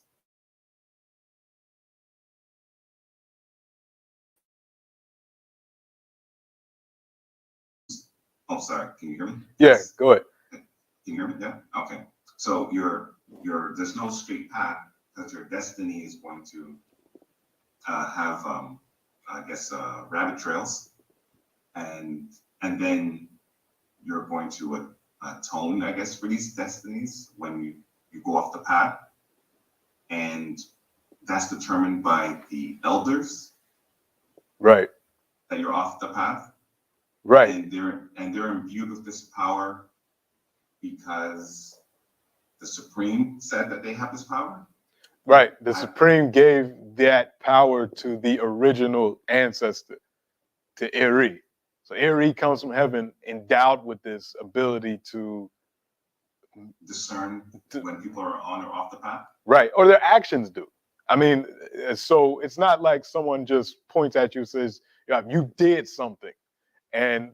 Oh, sorry. Can you hear me? Yeah, yes. Go ahead. Can you hear me? Yeah. Okay. So there's no straight path because your destiny is going to have, I guess, rabbit trails, and then you're going to atone, I guess, for these destinies when you go off the path, and that's determined by the elders, right? That you're off the path, right? And they're imbued with this power because the Supreme said that they have this power. Right. The Supreme gave that power to the original ancestor, to Eri. So Eri comes from heaven endowed with this ability to discern when people are on or off the path. Right. Or their actions do. I mean, so it's not like someone just points at you and says, you did something, and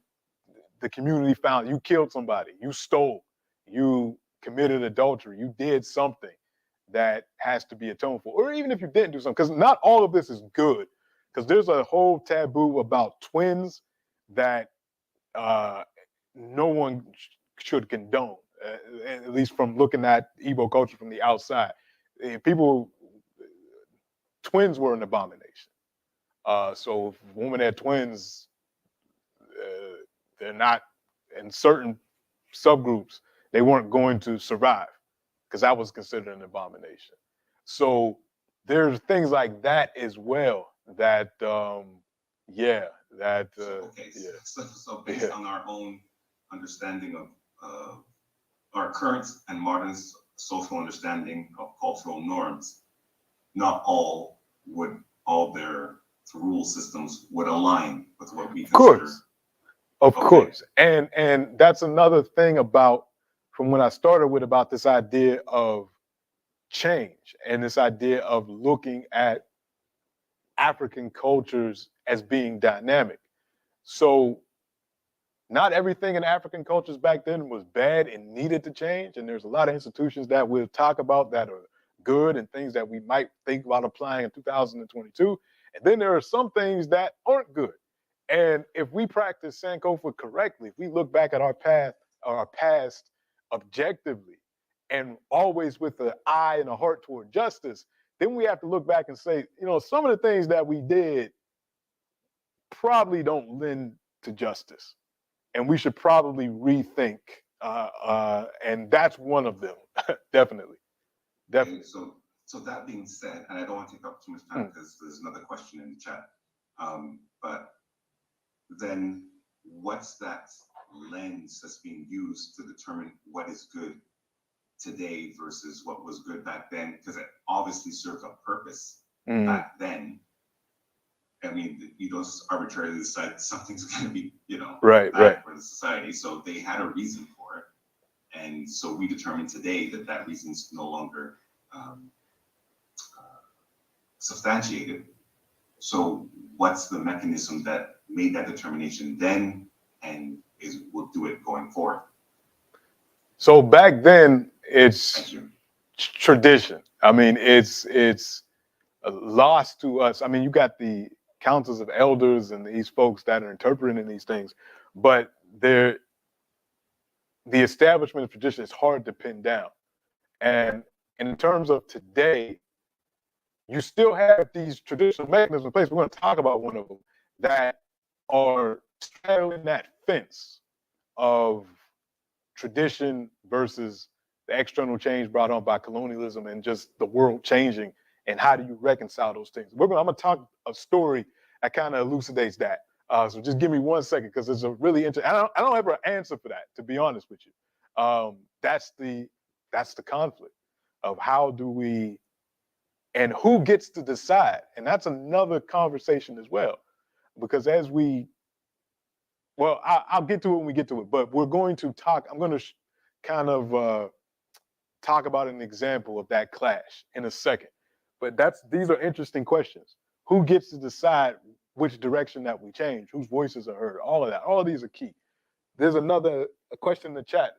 the community found you killed somebody, you stole, you committed adultery, you did something that has to be atoned for. Or even if you didn't do something, because not all of this is good, because there's a whole taboo about twins that no one should condone, at least from looking at Igbo culture from the outside. People, twins were an abomination. So if a woman had twins, they're not, in certain subgroups, they weren't going to survive because that was considered an abomination. So there's things like that as well that, yeah, that, Okay, yeah. so based on our own understanding of our current and modern social understanding of cultural norms, not all their rule systems would align with what we consider. Of Okay. course. And that's another thing about, from when I started with, about this idea of change and this idea of looking at African cultures as being dynamic. So not everything in African cultures back then was bad and needed to change. And there's a lot of institutions that we'll talk about that are good and things that we might think about applying in 2022. And then there are some things that aren't good. And if we practice Sankofa correctly, if we look back at our past objectively, and always with an eye and a heart toward justice, then we have to look back and say, some of the things that we did probably don't lend to justice, and we should probably rethink. And that's one of them, definitely. Okay, so that being said, and I don't want to take up too much time because there's another question in the chat. But then what's that lens that's being used to determine what is good today versus what was good back then? Because it obviously served a purpose back then. I mean, you don't just arbitrarily decide something's going to be, right for the society. So they had a reason for it. And so we determine today that reason is no longer substantiated. So what's the mechanism that made that determination then and will do it going forward? So back then, it's tradition. I mean, it's lost to us. I mean, you got the councils of elders and these folks that are interpreting these things, but the establishment of tradition is hard to pin down. And in terms of today, you still have these traditional mechanisms in place. We're going to talk about one of them that are straddling that fence of tradition versus the external change brought on by colonialism and just the world changing. And how do you reconcile those things? I'm going to talk a story that kind of elucidates that. So just give me 1 second, because it's a really interesting. I don't have an answer for that, to be honest with you. That's the conflict of how do we, and who gets to decide. And that's another conversation as well, because I'll get to it when we get to it, but we're going to talk. I'm going to kind of talk about an example of that clash in a second. But these are interesting questions. Who gets to decide which direction that we change? Whose voices are heard? All of that. All of these are key. There's a question in the chat,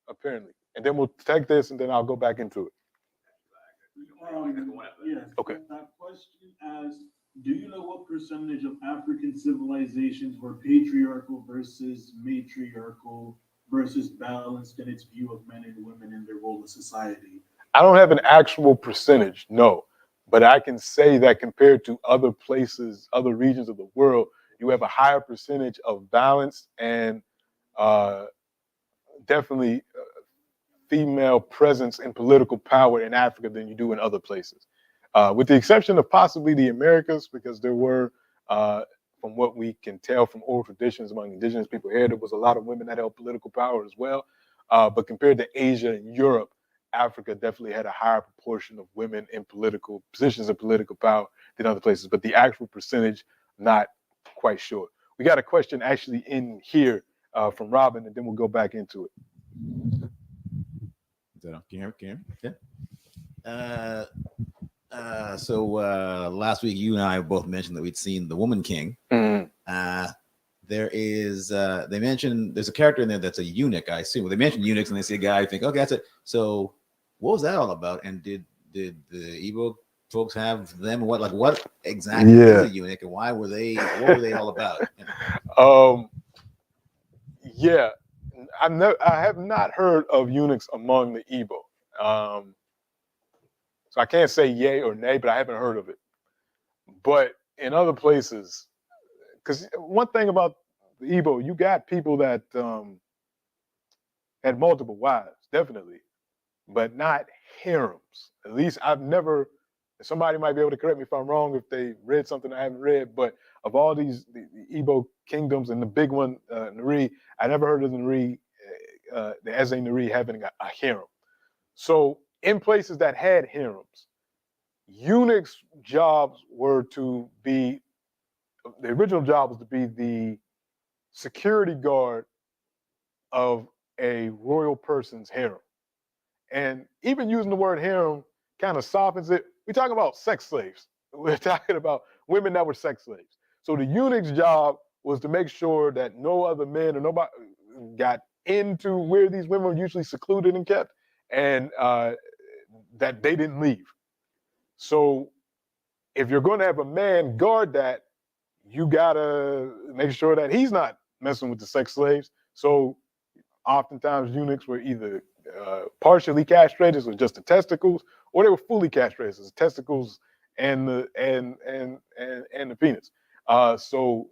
apparently. And then we'll take this and then I'll go back into it. Yes. Okay. That question asks, do you know what percentage of African civilizations were patriarchal versus matriarchal versus balanced in its view of men and women in their role in society? I don't have an actual percentage, no. But I can say that compared to other places, other regions of the world, you have a higher percentage of balance and definitely female presence in political power in Africa than you do in other places. With the exception of possibly the Americas, because there were, from what we can tell from oral traditions among indigenous people here, there was a lot of women that held political power as well. But compared to Asia and Europe, Africa definitely had a higher proportion of women in political positions of political power than other places. But the actual percentage, not quite sure. We got a question actually in here from Robin, and then we'll go back into it. Is that on? Can you hear me? Yeah. Last week you and I both mentioned that we'd seen The Woman King. Mhm. There is they mentioned there's a character in there that's a eunuch, I assume. Well, they mentioned eunuchs and they see a guy, you think, okay, that's it. So what was that all about? And did the Igbo folks have them? What exactly is Yeah. a eunuch and what were they all about? Yeah, I have not heard of eunuchs among the Igbo. So I can't say yay or nay, but I haven't heard of it. But in other places, because one thing about the Igbo, you got people that had multiple wives, definitely, but not harems. At least I've never. Somebody might be able to correct me if I'm wrong if they read something I haven't read. But of all the Igbo kingdoms and the big one, Nari, I never heard of the Nari, the Eze Nari having a harem. So in places that had harems, eunuchs' jobs were to be. The original job was to be the security guard of a royal person's harem. And even using the word harem kind of softens it. We're talking about sex slaves. We're talking about women that were sex slaves. So the eunuch's job was to make sure that no other men or nobody got into where these women were usually secluded and kept, and that they didn't leave. So if you're going to have a man guard that, you gotta make sure that he's not messing with the sex slaves. So oftentimes eunuchs were either partially castrated, so just the testicles, or they were fully castrated, so the testicles and the penis. So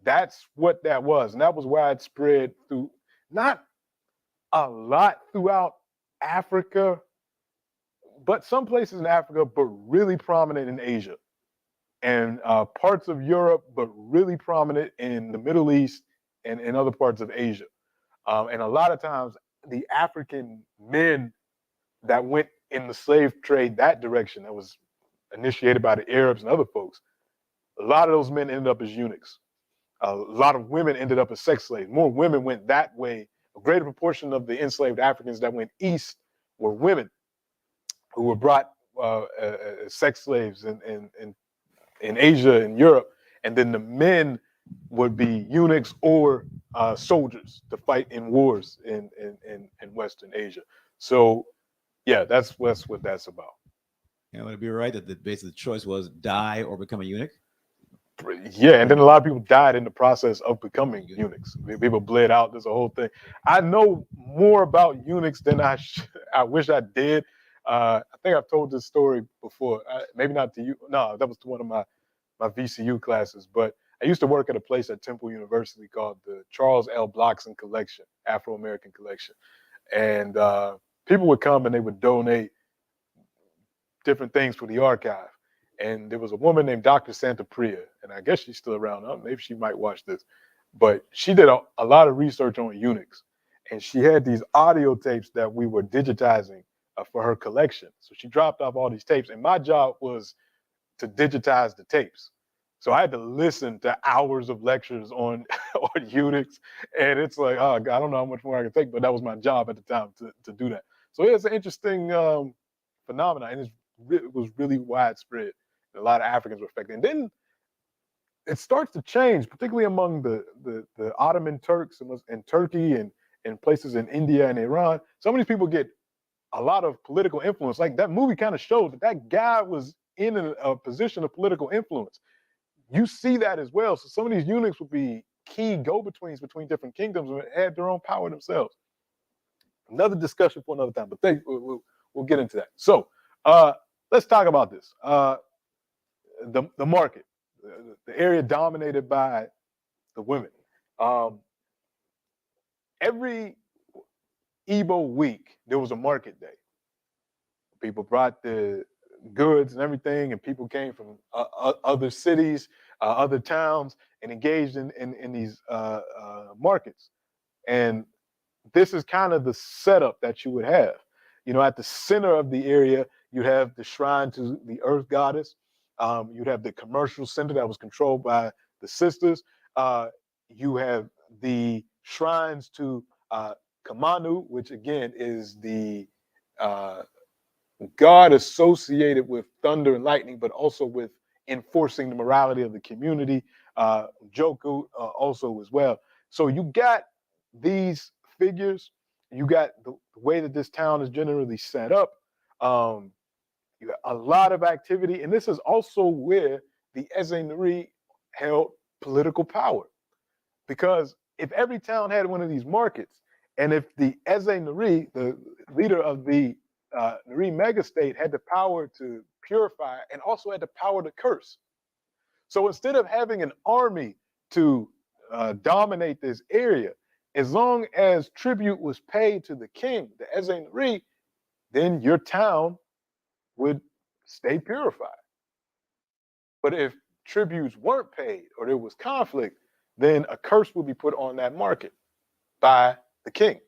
that's what that was, and that was widespread through not a lot throughout Africa, but some places in Africa, but really prominent in Asia and parts of Europe, but really prominent in the Middle East and in other parts of Asia. And a lot of times, the African men that went in the slave trade that direction, that was initiated by the Arabs and other folks, a lot of those men ended up as eunuchs. A lot of women ended up as sex slaves. More women went that way. A greater proportion of the enslaved Africans that went east were women who were brought as sex slaves in Asia and Europe, and then the men would be eunuchs or soldiers to fight in wars in Western Asia. So yeah, that's what that's about. Would it be right that basically the choice was die or become a eunuch? Yeah, and then a lot of people died in the process of becoming eunuchs. People bled out. There's a whole thing. I know more about eunuchs than I wish I did. I think I've told this story before. Maybe not to you. No, that was to one of my VCU classes. But I used to work at a place at Temple University called the Charles L. Blockson Collection, Afro-American Collection. And people would come and they would donate different things for the archive. And there was a woman named Dr. Santa Priya, and I guess she's still around. Maybe she might watch this. But she did a lot of research on eunuchs. And she had these audio tapes that we were digitizing for her collection. So she dropped off all these tapes. And my job was to digitize the tapes. So I had to listen to hours of lectures on on eunuchs, and it's like, oh God, I don't know how much more I can take, but that was my job at the time to do that. So yeah, it's an interesting phenomenon, and it was really widespread. A lot of Africans were affected, and then it starts to change, particularly among the Ottoman Turks and Turkey and places in India and Iran. Some of these people get a lot of political influence. Like that movie kind of showed that guy was in a position of political influence. You see that as well. So some of these eunuchs would be key go-betweens between different kingdoms and had their own power themselves. Another discussion for another time, but we'll get into that. So let's talk about this. The market, the area dominated by the women. Every Igbo week, there was a market day. People brought the goods and everything, and people came from other cities, other towns, and engaged in these markets. And this is kind of the setup that you would have. You know, at the center of the area, you have the shrine to the earth goddess. You'd have the commercial center that was controlled by the sisters. You have the shrines to Kamanu, which again is the God associated with thunder and lightning, but also with enforcing the morality of the community. Joku also as well. So you got these figures. You got the way that this town is generally set up. You got a lot of activity, and this is also where the Eze Nri held political power. Because if every town had one of these markets, and if the Eze Nri, the leader of the Nri megastate, had the power to purify and also had the power to curse. So instead of having an army to dominate this area, as long as tribute was paid to the king, the Eze Nri, then your town would stay purified. But if tributes weren't paid or there was conflict, then a curse would be put on that market by the king.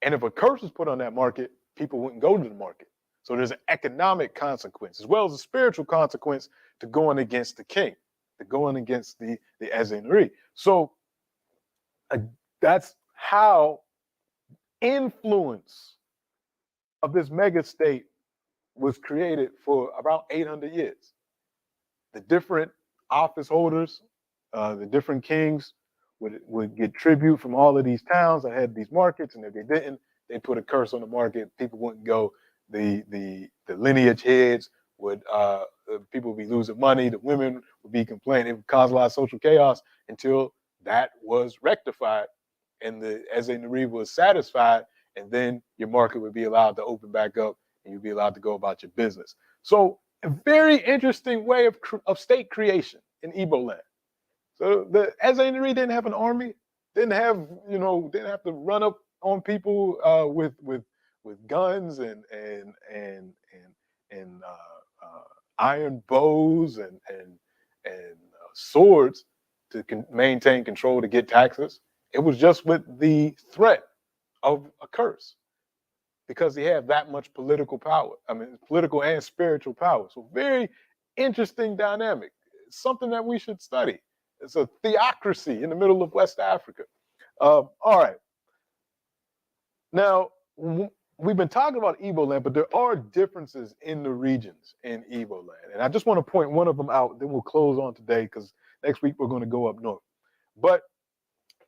And if a curse was put on that market, people wouldn't go to the market. So there's an economic consequence as well as a spiritual consequence to going against the king, to going against the Eze Nri. So that's how influence of this mega state was created for about 800 years. The different office holders, the different kings would get tribute from all of these towns that had these markets, and if they didn't, they put a curse on the market. People wouldn't go. The lineage heads would people would be losing money. The women would be complaining. It would cause a lot of social chaos until that was rectified, and the Eze Nri was satisfied, and then your market would be allowed to open back up, and you'd be allowed to go about your business. So a very interesting way of state creation in Igbo land. So the Eze Nri didn't have an army, didn't have to run up on people with guns and iron bows and swords to maintain control to get taxes. It was just with the threat of a curse, because he had that much political power. I mean, political and spiritual power. So very interesting dynamic. It's something that we should study. It's a theocracy in the middle of West Africa. All right. Now, we've been talking about Igbo land, but there are differences in the regions in Igbo land. And I just want to point one of them out, then we'll close on today, because next week we're going to go up north. But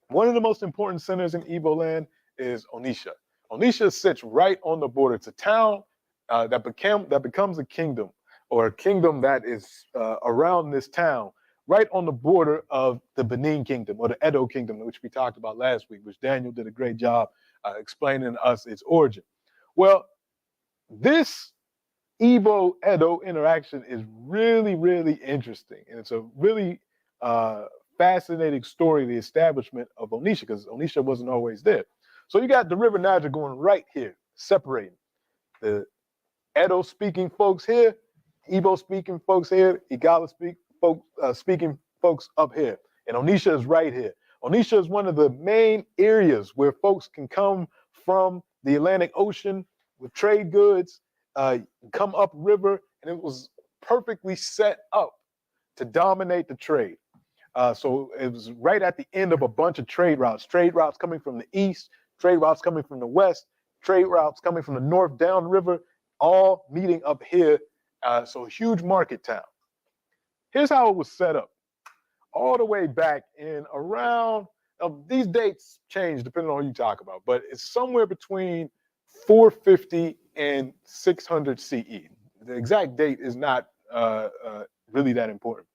one of the most important centers in Igbo land is Onitsha. Onitsha sits right on the border. It's a town that becomes a kingdom, or a kingdom that is around this town, right on the border of the Benin Kingdom, or the Edo Kingdom, which we talked about last week, which Daniel did a great job explaining to us its origin. Well, this Igbo-Edo interaction is really, really interesting, and it's a really fascinating story, the establishment of Onitsha, because Onitsha wasn't always there. So you got the River Niger going right here, separating the Edo-speaking folks here, Igbo-speaking folks here, Igala-speaking folks up here, and Onitsha is right here. Onitsha is one of the main areas where folks can come from the Atlantic Ocean with trade goods, come up river, and it was perfectly set up to dominate the trade. So it was right at the end of a bunch of trade routes coming from the east, trade routes coming from the west, trade routes coming from the north downriver, all meeting up here. So huge market town. Here's how it was set up. All the way back in around, these dates change depending on who you talk about, but it's somewhere between 450 and 600 CE. The exact date is not really that important.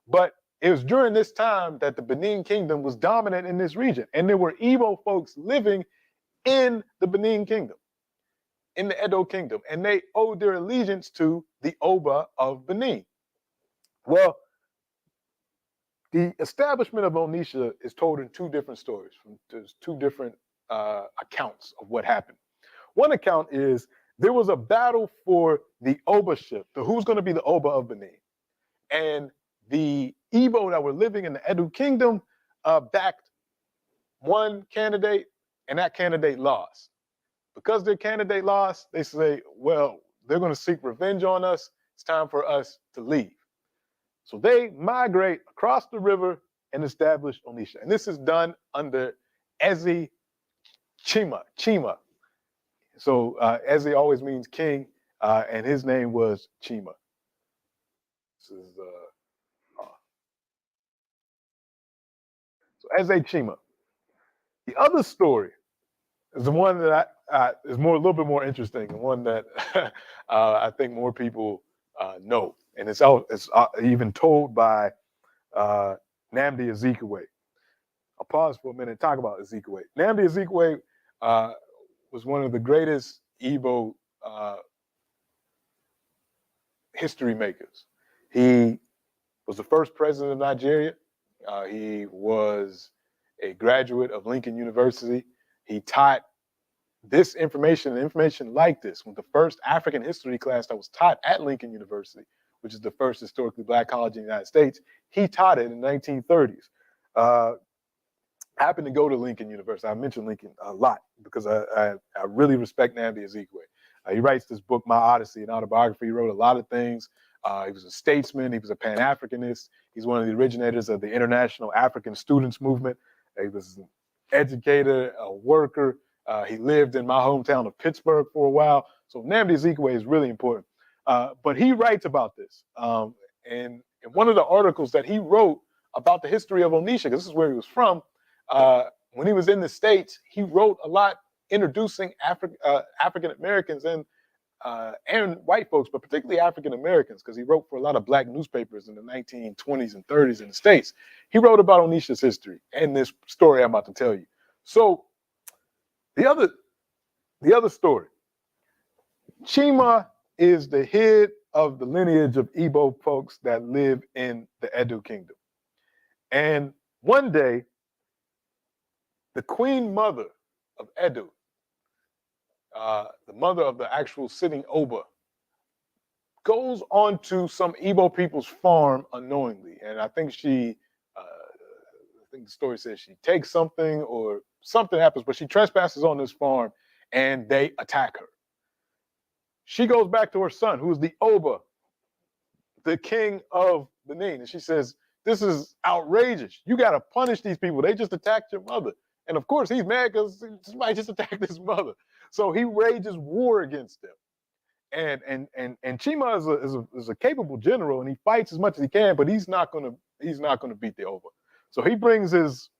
But it was during this time that the Benin Kingdom was dominant in this region. And there were Igbo folks living in the Benin Kingdom, in the Edo Kingdom. And they owed their allegiance to the Oba of Benin. Well, the establishment of Onitsha is told in two different stories. There's two different accounts of what happened. One account is there was a battle for the Obaship, the who's going to be the Oba of Benin. And the Igbo that were living in the Edo Kingdom backed one candidate, and that candidate lost. Because their candidate lost, they say, well, they're going to seek revenge on us. It's time for us to leave. So they migrate across the river and establish Onitsha. And this is done under Eze Chima. So Eze always means king, and his name was Chima. This is so Eze Chima. The other story is the one that is a little bit more interesting, and one that I think more people know, and it's even told by Nnamdi Azikiwe. I'll pause for a minute and talk about Azikiwe. Nnamdi Azikiwe was one of the greatest Igbo history makers. He was the first president of Nigeria. He was a graduate of Lincoln University. He taught this information and information like this with the first African history class that was taught at Lincoln University, which is the first historically black college in the United States. He taught it in the 1930s. Happened to go to Lincoln University. I mentioned Lincoln a lot because I really respect Nnamdi Azikiwe. He writes this book, My Odyssey, an autobiography. He wrote a lot of things. He was a statesman. He was a Pan-Africanist. He's one of the originators of the International African Students Movement. He was an educator, a worker. He lived in my hometown of Pittsburgh for a while. So Nnamdi Azikiwe is really important. But he writes about this. And in one of the articles that he wrote about the history of Onitsha, because this is where he was from, when he was in the States, he wrote a lot introducing African Americans and white folks, but particularly African Americans, because he wrote for a lot of black newspapers in the 1920s and 30s in the States. He wrote about Onitsha's history and this story I'm about to tell you. So the other story, Chima is the head of the lineage of Igbo folks that live in the Edo Kingdom. And one day, the queen mother of Edo, the mother of the actual sitting Oba, goes onto some Igbo people's farm unknowingly. And I think the story says she takes something or something happens, but she trespasses on this farm and they attack her. She goes back to her son, who is the Oba, the king of Benin, and she says, "This is outrageous. You got to punish these people. They just attacked your mother." And of course, he's mad because somebody just attacked his mother. So he wages war against them. And Chima is a capable general, and he fights as much as he can, but he's not gonna beat the Oba. So he brings his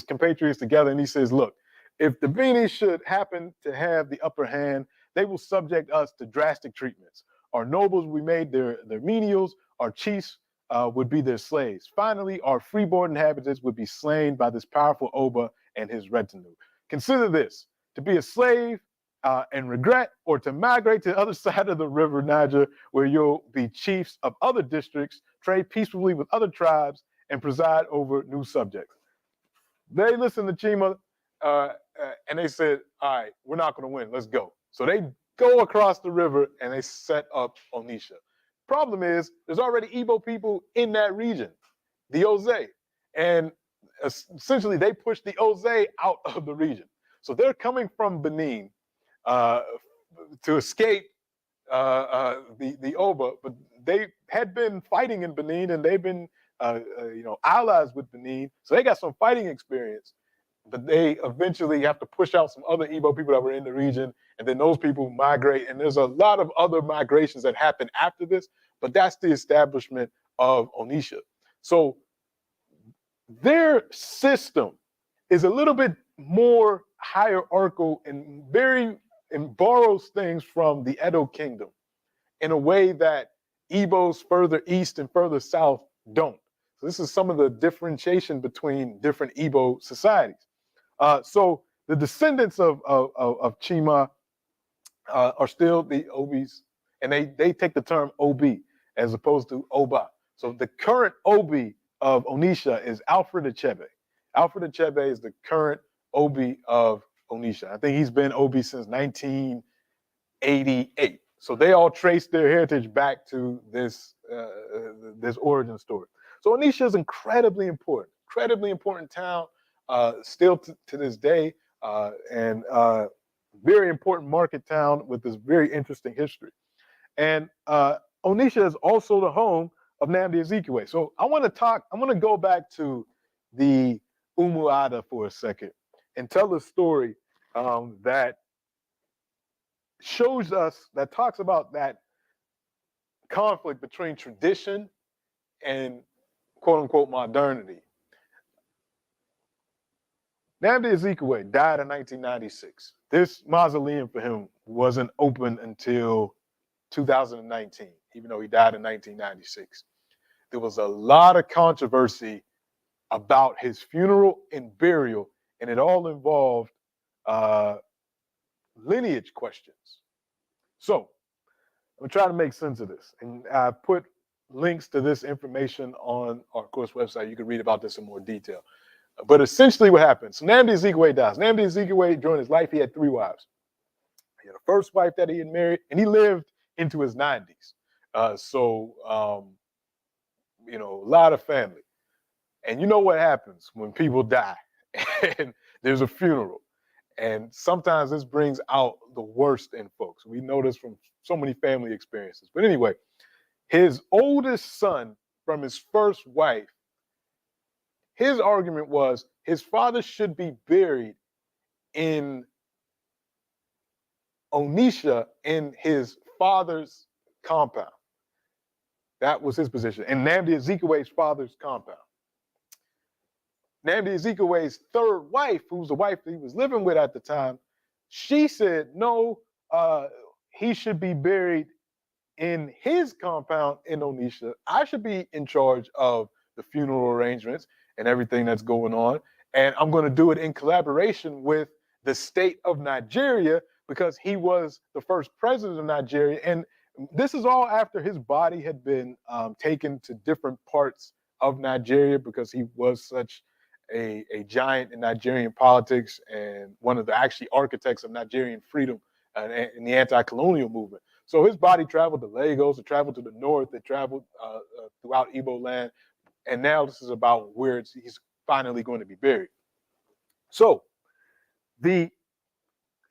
compatriots together, and he says, "Look, if the Bini should happen to have the upper hand, they will subject us to drastic treatments. Our nobles will be made their menials, our chiefs would be their slaves. Finally, our freeborn inhabitants would be slain by this powerful Oba and his retinue. Consider this, to be a slave and regret, or to migrate to the other side of the river Niger, where you'll be chiefs of other districts, trade peacefully with other tribes, and preside over new subjects." They listened to Chima, and they said, "All right, we're not going to win. Let's go." So they go across the river and they set up Onitsha. Problem is, there's already Igbo people in that region, the Oze, and essentially they push the Oze out of the region. So they're coming from Benin to escape the Oba, but they had been fighting in Benin, and they've been allies with Benin, so they got some fighting experience. But they eventually have to push out some other Igbo people that were in the region, and then those people migrate. And there's a lot of other migrations that happen after this, but that's the establishment of Onitsha. So their system is a little bit more hierarchical and borrows things from the Edo Kingdom in a way that Igbos further east and further south don't. So this is some of the differentiation between different Igbo societies. So the descendants of Chima are still the Obis, and they take the term Obi as opposed to Oba. So the current Obi of Onitsha is Alfred Achebe. Alfred Achebe is the current Obi of Onitsha. I think he's been Obi since 1988. So they all trace their heritage back to this origin story. So Onitsha is incredibly important town still to this day, and very important market town with this very interesting history. And Onitsha is also the home of Nnamdi Azikiwe. So I want to go back to the Umuada for a second and tell the story that shows us, that talks about that conflict between tradition and quote unquote modernity. Nnamdi Azikiwe died in 1996. This mausoleum for him wasn't open until 2019, even though he died in 1996. There was a lot of controversy about his funeral and burial, and it all involved lineage questions. So I'm trying to make sense of this, and I put links to this information on our course website. You can read about this in more detail. But essentially what happened, so Nnamdi Azikiwe dies. Nnamdi Azikiwe, during his life, he had 3 wives. He had a first wife that he had married, and he lived into his 90s. You know, a lot of family. And you know what happens when people die and there's a funeral. And sometimes this brings out the worst in folks. We know this from so many family experiences. But anyway, his oldest son from his first wife, his argument was his father should be buried in Onisha in his father's compound. That was his position. And Nnamdi Azikiwe's father's compound. Nnamdi Azikiwe's third wife, who was the wife that he was living with at the time, she said, no, he should be buried in his compound in Onisha. I should be in charge of the funeral arrangements and everything that's going on. And I'm going to do it in collaboration with the state of Nigeria, because he was the first president of Nigeria. And this is all after his body had been taken to different parts of Nigeria, because he was such a giant in Nigerian politics and one of the actually architects of Nigerian freedom in the anti-colonial movement. So his body traveled to Lagos, it traveled to the north, it traveled throughout Igbo land, and now this is about where he's finally going to be buried. So the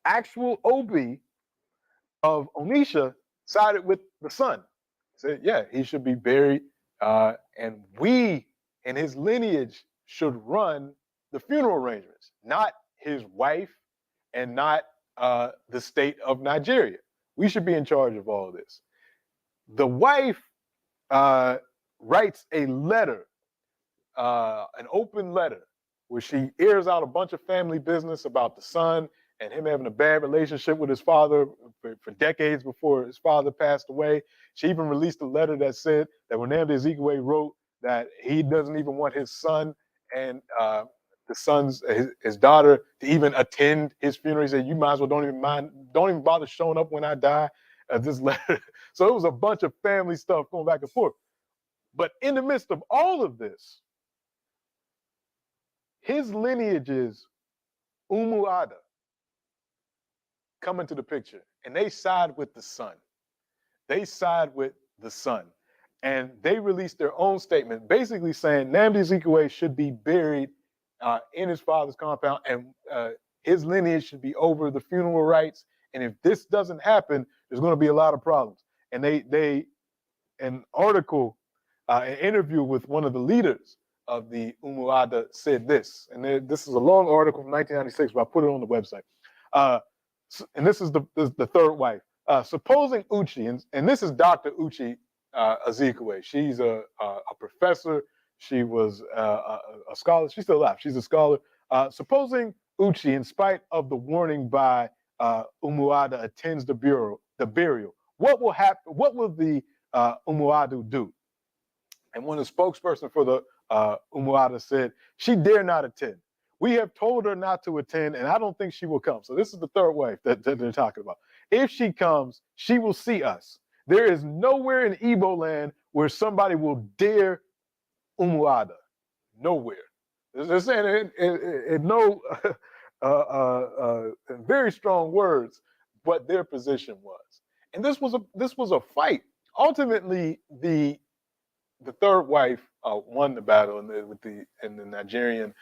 actual Obi of Onisha sided with the son. Said, yeah, he should be buried, and we and his lineage should run the funeral arrangements, not his wife and not the state of Nigeria. We should be in charge of all of this. The wife writes a letter, an open letter, where she airs out a bunch of family business about the son and him having a bad relationship with his father for decades before his father passed away. She even released a letter that said that when Nnamdi Azikiwe wrote that he doesn't even want his son and his daughter to even attend his funeral. He said, you might as well don't even bother showing up when I die. This letter. So it was a bunch of family stuff going back and forth. But in the midst of all of this, his lineages, Umuada, come into the picture, and they side with the son. They side with the son. And they released their own statement, basically saying Nnamdi Azikiwe should be buried in his father's compound, and his lineage should be over the funeral rites. And if this doesn't happen, there's going to be a lot of problems. And an article, an interview with one of the leaders of the Umuada said this, and this is a long article from 1996, but I put it on the website. And this is the third wife. Supposing Uchi, and this is Dr. Uchi Azikiwe. She's a professor. She was a scholar. She's still alive. She's a scholar. Supposing Uchi, in spite of the warning by Umuada, attends the burial, what will happen? What will the Umuadu do? And when the spokesperson for the Umuada said, she dare not attend. We have told her not to attend, and I don't think she will come. So this is the third wife that they're talking about. If she comes, she will see us. There is nowhere in Igbo land where somebody will dare Umuada. Nowhere. They're saying it no very strong words, but their position was. And this was a fight. Ultimately, the third wife won the battle, and the Nigerian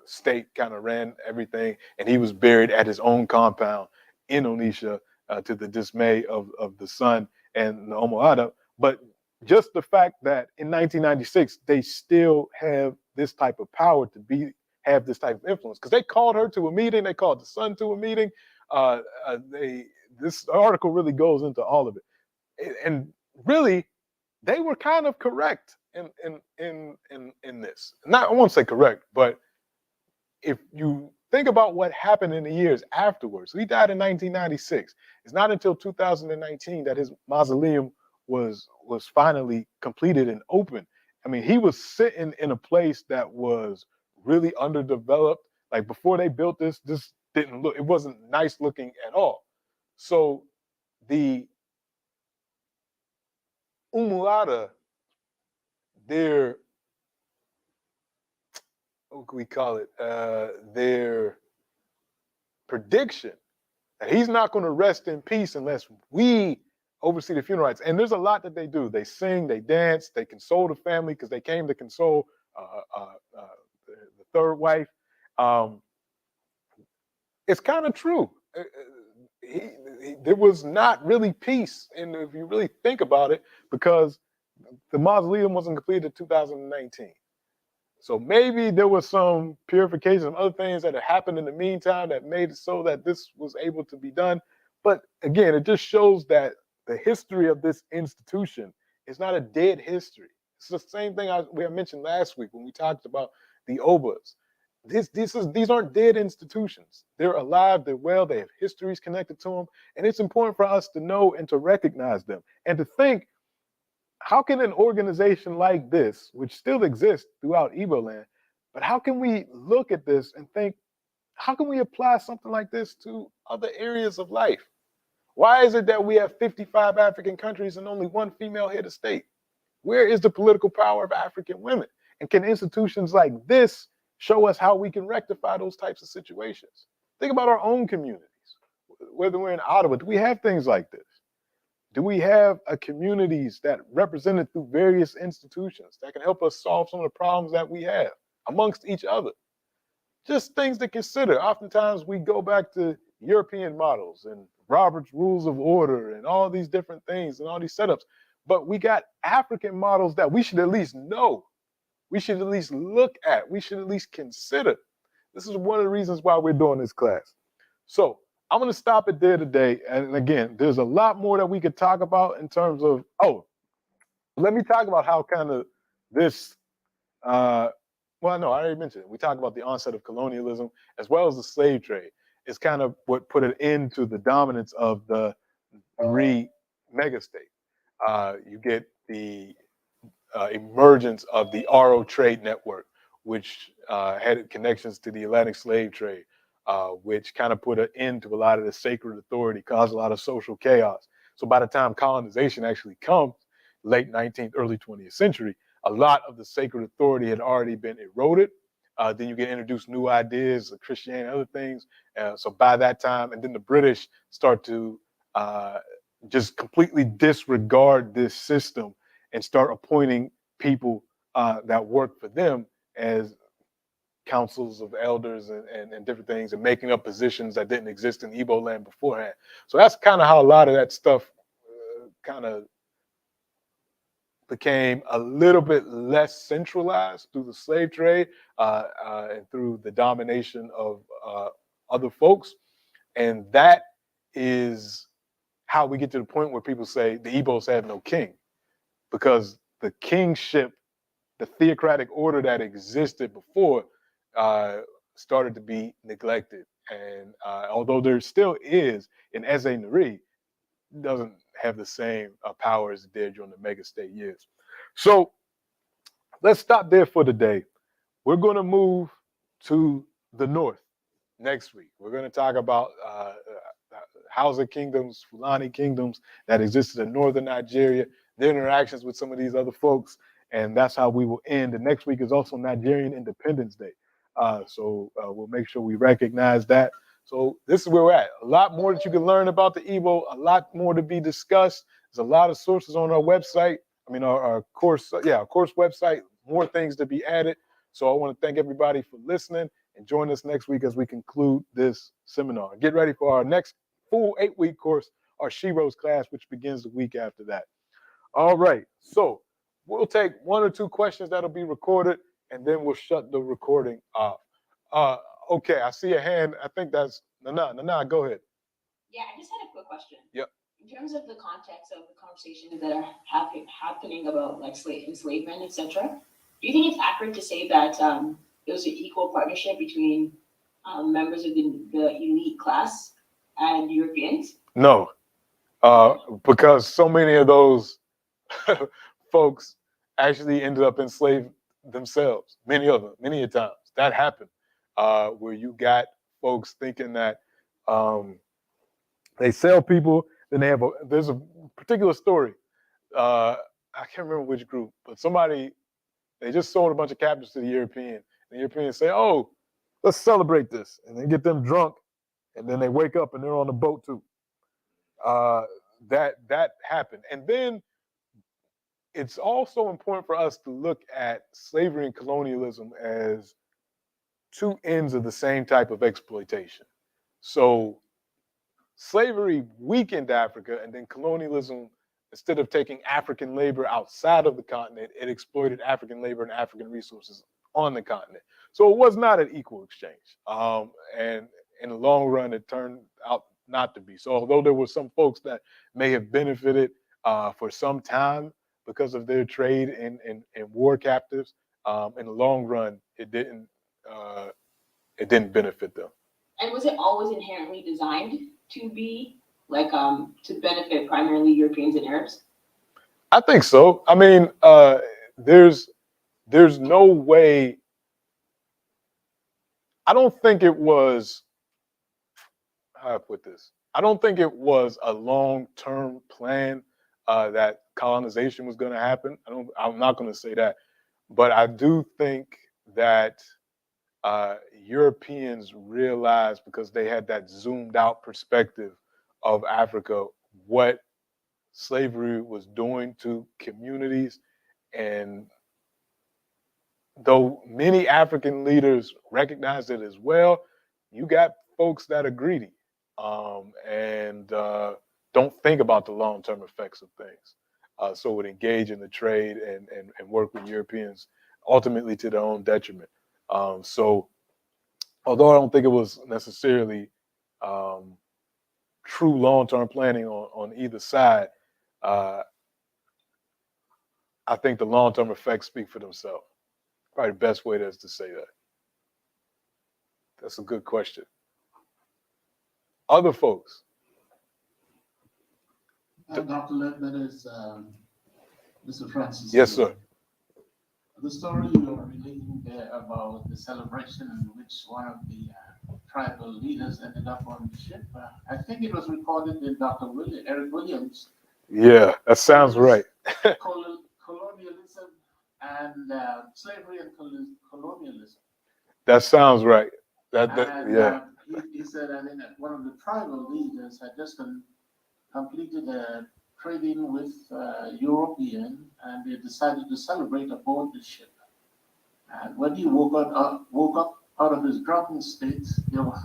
state kind of ran everything, and he was buried at his own compound in Onisha, to the dismay of the son and the Umuada. But just the fact that in 1996 they still have this type of power to have this type of influence, because they called her to a meeting, they called the son to a meeting, This article really goes into all of it, and really, they were kind of correct in this. Not, I won't say correct, but if you think about what happened in the years afterwards, he died in 1996. It's not until 2019 that his mausoleum was finally completed and open. I mean, he was sitting in a place that was really underdeveloped. Like before they built this didn't look, it wasn't nice looking at all. So the Umulata, their, what can we call it? Their prediction that he's not going to rest in peace unless we oversee the funeral rites. And there's a lot that they do. They sing, they dance, they console the family because they came to console the third wife. It's kind of true. There was not really peace, and if you really think about it, because the mausoleum wasn't completed in 2019. So maybe there was some purification of other things that had happened in the meantime that made it so that this was able to be done. But again, it just shows that the history of this institution is not a dead history. It's the same thing we had mentioned last week when we talked about the OBAs. These aren't dead institutions. They're alive, they're well, they have histories connected to them. And it's important for us to know and to recognize them and to think, how can an organization like this, which still exists throughout Igbo land, but how can we look at this and think, how can we apply something like this to other areas of life? Why is it that we have 55 African countries and only one female head of state? Where is the political power of African women? And can institutions like this show us how we can rectify those types of situations? Think about our own communities. Whether we're in Ottawa, do we have things like this? Do we have communities that represented through various institutions that can help us solve some of the problems that we have amongst each other? Just things to consider. Oftentimes we go back to European models and Robert's Rules of Order and all these different things and all these setups. But we got African models that we should at least know. We should at least look at. We should at least consider. This is one of the reasons why we're doing this class. So I'm going to stop it there today. And again, there's a lot more that we could talk about in terms of, let me talk about how kind of this, well, no, I already mentioned it. We talked about the onset of colonialism as well as the slave trade. It's kind of what put an end to the dominance of the megastate. You get the emergence of the RO trade network, which had connections to the Atlantic slave trade. Which kind of put an end to a lot of the sacred authority, caused a lot of social chaos. So by the time colonization actually comes, late 19th, early 20th century, a lot of the sacred authority had already been eroded. Then you get introduced new ideas, Christianity, other things. So by that time, and then the British start to just completely disregard this system and start appointing people that work for them as councils of elders and different things, and making up positions that didn't exist in Igbo land beforehand. So that's kind of how a lot of that stuff kind of became a little bit less centralized through the slave trade and through the domination of other folks. And that is how we get to the point where people say the Igbos have no king, because the kingship, the theocratic order that existed before, started to be neglected. And although there still is an Eze Nri, doesn't have the same power as it did during the mega state years. So let's stop there for today. We're going to move to the north next week. We're going to talk about Hausa kingdoms, Fulani kingdoms that existed in northern Nigeria, their interactions with some of these other folks, and that's how we will end. And next week is also Nigerian Independence Day. So we'll make sure we recognize that. So this is where we're at. A lot more that you can learn about the Igbo, a lot more to be discussed. There's a lot of sources on our website. I mean, our course website, more things to be added. So I want to thank everybody for listening and join us next week as we conclude this seminar. Get ready for our next full 8-week course, our Shiro's class, which begins the week after that. All right. So we'll take 1 or 2 questions that'll be recorded, and then we'll shut the recording off. Okay, I see a hand. I think that's Nana. Nana, go ahead. Yeah, I just had a quick question. Yep. In terms of the context of the conversations that are happening about like slave enslavement, etc., do you think it's accurate to say that there was an equal partnership between members of the elite class and Europeans? No, because so many of those folks actually ended up enslaved themselves. Many of them, many a times that happened, where you got folks thinking that they sell people, then they have there's a particular story. I can't remember which group, but somebody, they just sold a bunch of captives to the European. The Europeans say, "Oh, let's celebrate this," and they get them drunk, and then they wake up and they're on the boat too. Uh, that happened, and then it's also important for us to look at slavery and colonialism as two ends of the same type of exploitation. So slavery weakened Africa, and then colonialism, instead of taking African labor outside of the continent, it exploited African labor and African resources on the continent. So it was not an equal exchange. And in the long run, it turned out not to be. So although there were some folks that may have benefited for some time because of their trade in war captives, in the long run, uh, it didn't benefit them. And was it always inherently designed to be like to benefit primarily Europeans and Arabs? I think so. I mean, there's no way. I don't think it was. How do I put this? I don't think it was a long-term plan that colonization was going to happen. I'm not going to say that, but I do think that Europeans realized, because they had that zoomed-out perspective of Africa, what slavery was doing to communities. And though many African leaders recognized it as well, you got folks that are greedy and don't think about the long-term effects of things. So would engage in the trade and work with Europeans, ultimately to their own detriment. So although I don't think it was necessarily true long-term planning on either side, uh, I think the long-term effects speak for themselves. Probably the best way is to say that. That's a good question. Other folks? Dr. Ledbetter is Mr. Francis. Yes, sir. The story you are relating there about the celebration in which one of the tribal leaders ended up on the ship, I think it was recorded in Dr. Eric Williams. Yeah, that sounds right. Colonialism and slavery and colonialism. That sounds right. Yeah. He said, I mean, one of the tribal leaders had just completed a trading with European, and they decided to celebrate aboard the ship. And when he woke up out of his drunken state, they were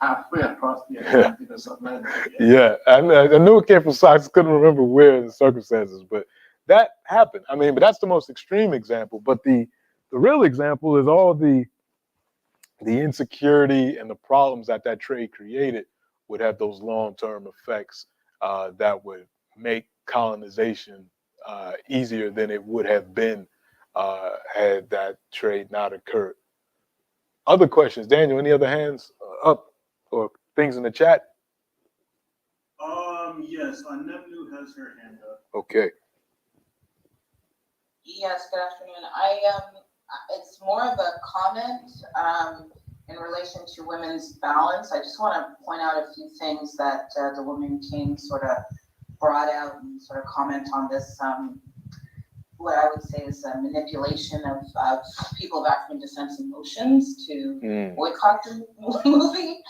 halfway across the Atlantic or something like that. Yeah, I knew it came from science. I couldn't remember where in the circumstances, but that happened. I mean, but that's the most extreme example. But the real example is all the insecurity and the problems that trade created would have those long-term effects that would make colonization easier than it would have been had that trade not occurred. Other questions? Daniel, any other hands up or things in the chat? Yes, Anemnu has her hand up. Okay. Yes, good afternoon. It's more of a comment in relation to women's balance. I just want to point out a few things that the Women King sort of brought out and sort of comment on this, what I would say is a manipulation of people of African descent's emotions to boycott the movie.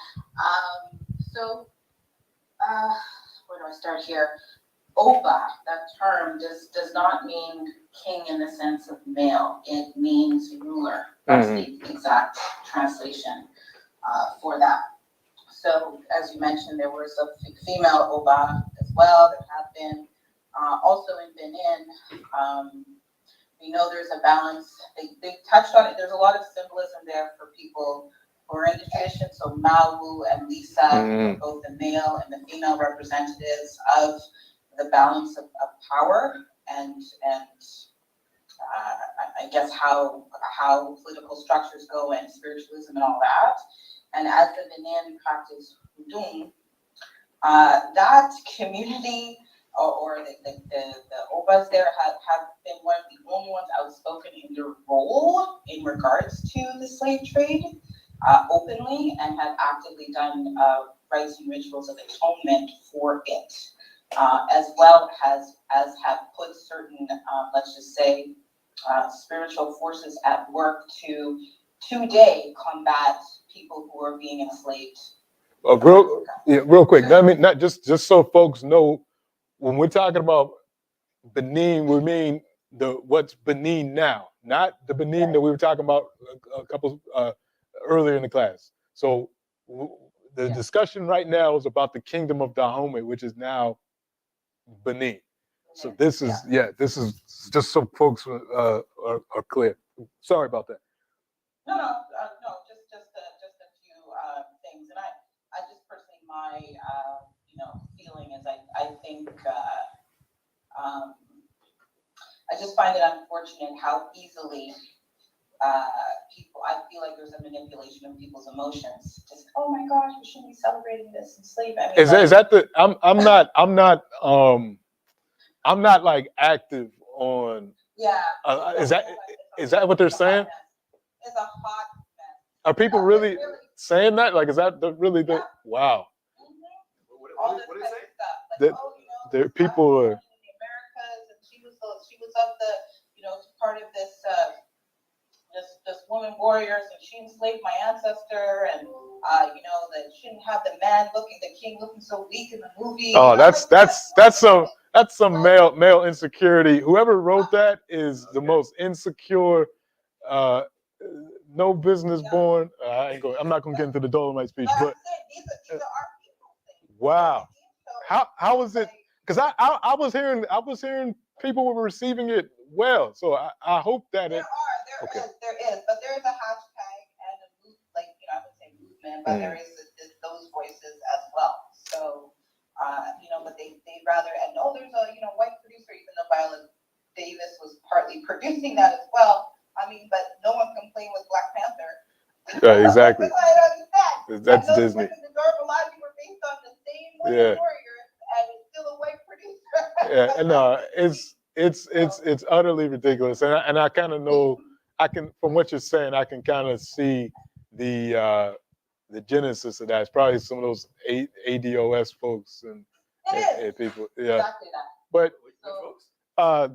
Where do I start here? Oba, that term does not mean king in the sense of male. It means ruler. That's the exact translation for that. So, as you mentioned, there was a female Oba as well. There have been also in Benin. We know there's a balance. They touched on it. There's a lot of symbolism there for people who are in the tradition. So Mawu and Lisa are both the male and the female representatives of the balance of power and I guess how political structures go and spiritualism and all that. And as the Benin practice Udum, that community or the Obas there have been one of the only ones outspoken in their role in regards to the slave trade openly, and have actively done rites and rituals of atonement for it, as well as have put certain, let's just say, spiritual forces at work to today combat people who are being enslaved. Real quick. I mean, not just so folks know, when we're talking about Benin, we mean what's Benin now, not the Benin that we were talking about a couple earlier in the class. So the discussion right now is about the Kingdom of Dahomey, which is now Benin. So this is this is just so folks are clear. Sorry about that. No, just a few things, and I just personally, my feeling is I think I just find it unfortunate how easily people. I feel like there's a manipulation of people's emotions. Just, oh my gosh, we shouldn't be celebrating this and slave. I mean, is that the? I'm not like active on. Yeah. Is that what they're saying? It's a hot mess. Are people really saying that? Like, is that really the? Wow. All this type of stuff. That there people are. In the Americas, and she was of the part of this woman warriors, and she enslaved my ancestor, and that shouldn't have the king looking so weak in the movie. Oh, that's some male insecurity. Whoever wrote that is the most insecure, no business born. I'm not gonna get into the Dolomite speech, but these are our people. Wow, how was it? Because I was hearing people were receiving it well, so I hope that there is, but there is a hashtag and a I would say movement, but there is those voices as well. So but they rather, and there's a white producer, even though Viola Davis was partly producing that as well. I mean, but no one complained with Black Panther. Yeah, exactly. That's and Disney. The Dark Lives were based on the same women warriors, and it's still a white producer. Yeah, no, it's utterly ridiculous, and I kind of know, from what you're saying, I can kind of see the genesis of that. It's probably some of those ADOS folks and people. Yeah, exactly that. But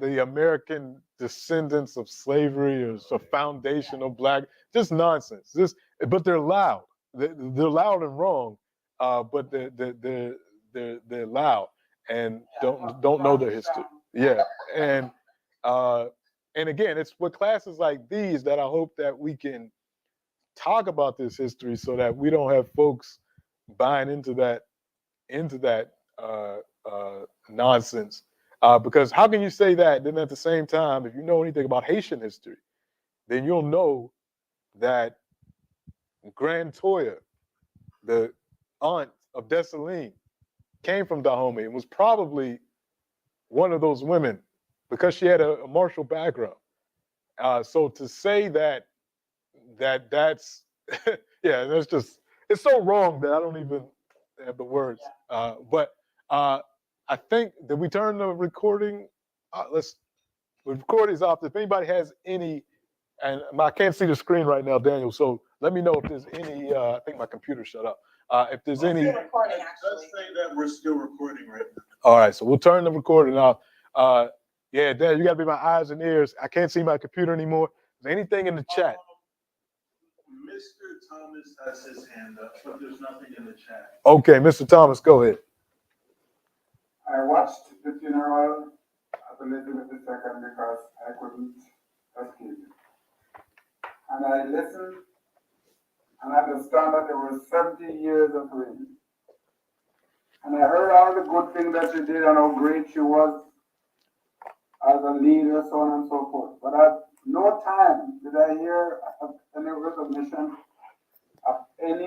the American descendants of slavery or so foundational black, just nonsense. But they're loud. They're loud and wrong. But they're loud and don't know their history. Yeah, and again, it's with classes like these that I hope that we can talk about this history so that we don't have folks buying into that nonsense. Because how can you say that? Then at the same time, if you know anything about Haitian history, then you'll know that Grand Toya, the aunt of Dessalines, came from Dahomey and was probably one of those women because she had a martial background. So to say that's that's just, it's so wrong that I don't even have the words. But I think that we turn the recording. The recording's off. If anybody has any, and I can't see the screen right now, Daniel. So let me know if there's any. I think my computer shut up. If there's any. Still recording, actually. Let's say that we're still recording right now. All right, so we'll turn the recording off. Yeah, Dan, you gotta be my eyes and ears. I can't see my computer anymore. Is there anything in the chat? Mr. Thomas has his hand up, but there's nothing in the chat. Okay, Mr. Thomas, go ahead. I watched the funeral of Elizabeth II because I couldn't escape. And I listened and understand that there were 70 years of reign. And I heard all the good things that she did and how great she was as a leader, so on and so forth. But at no time did I hear any recognition of any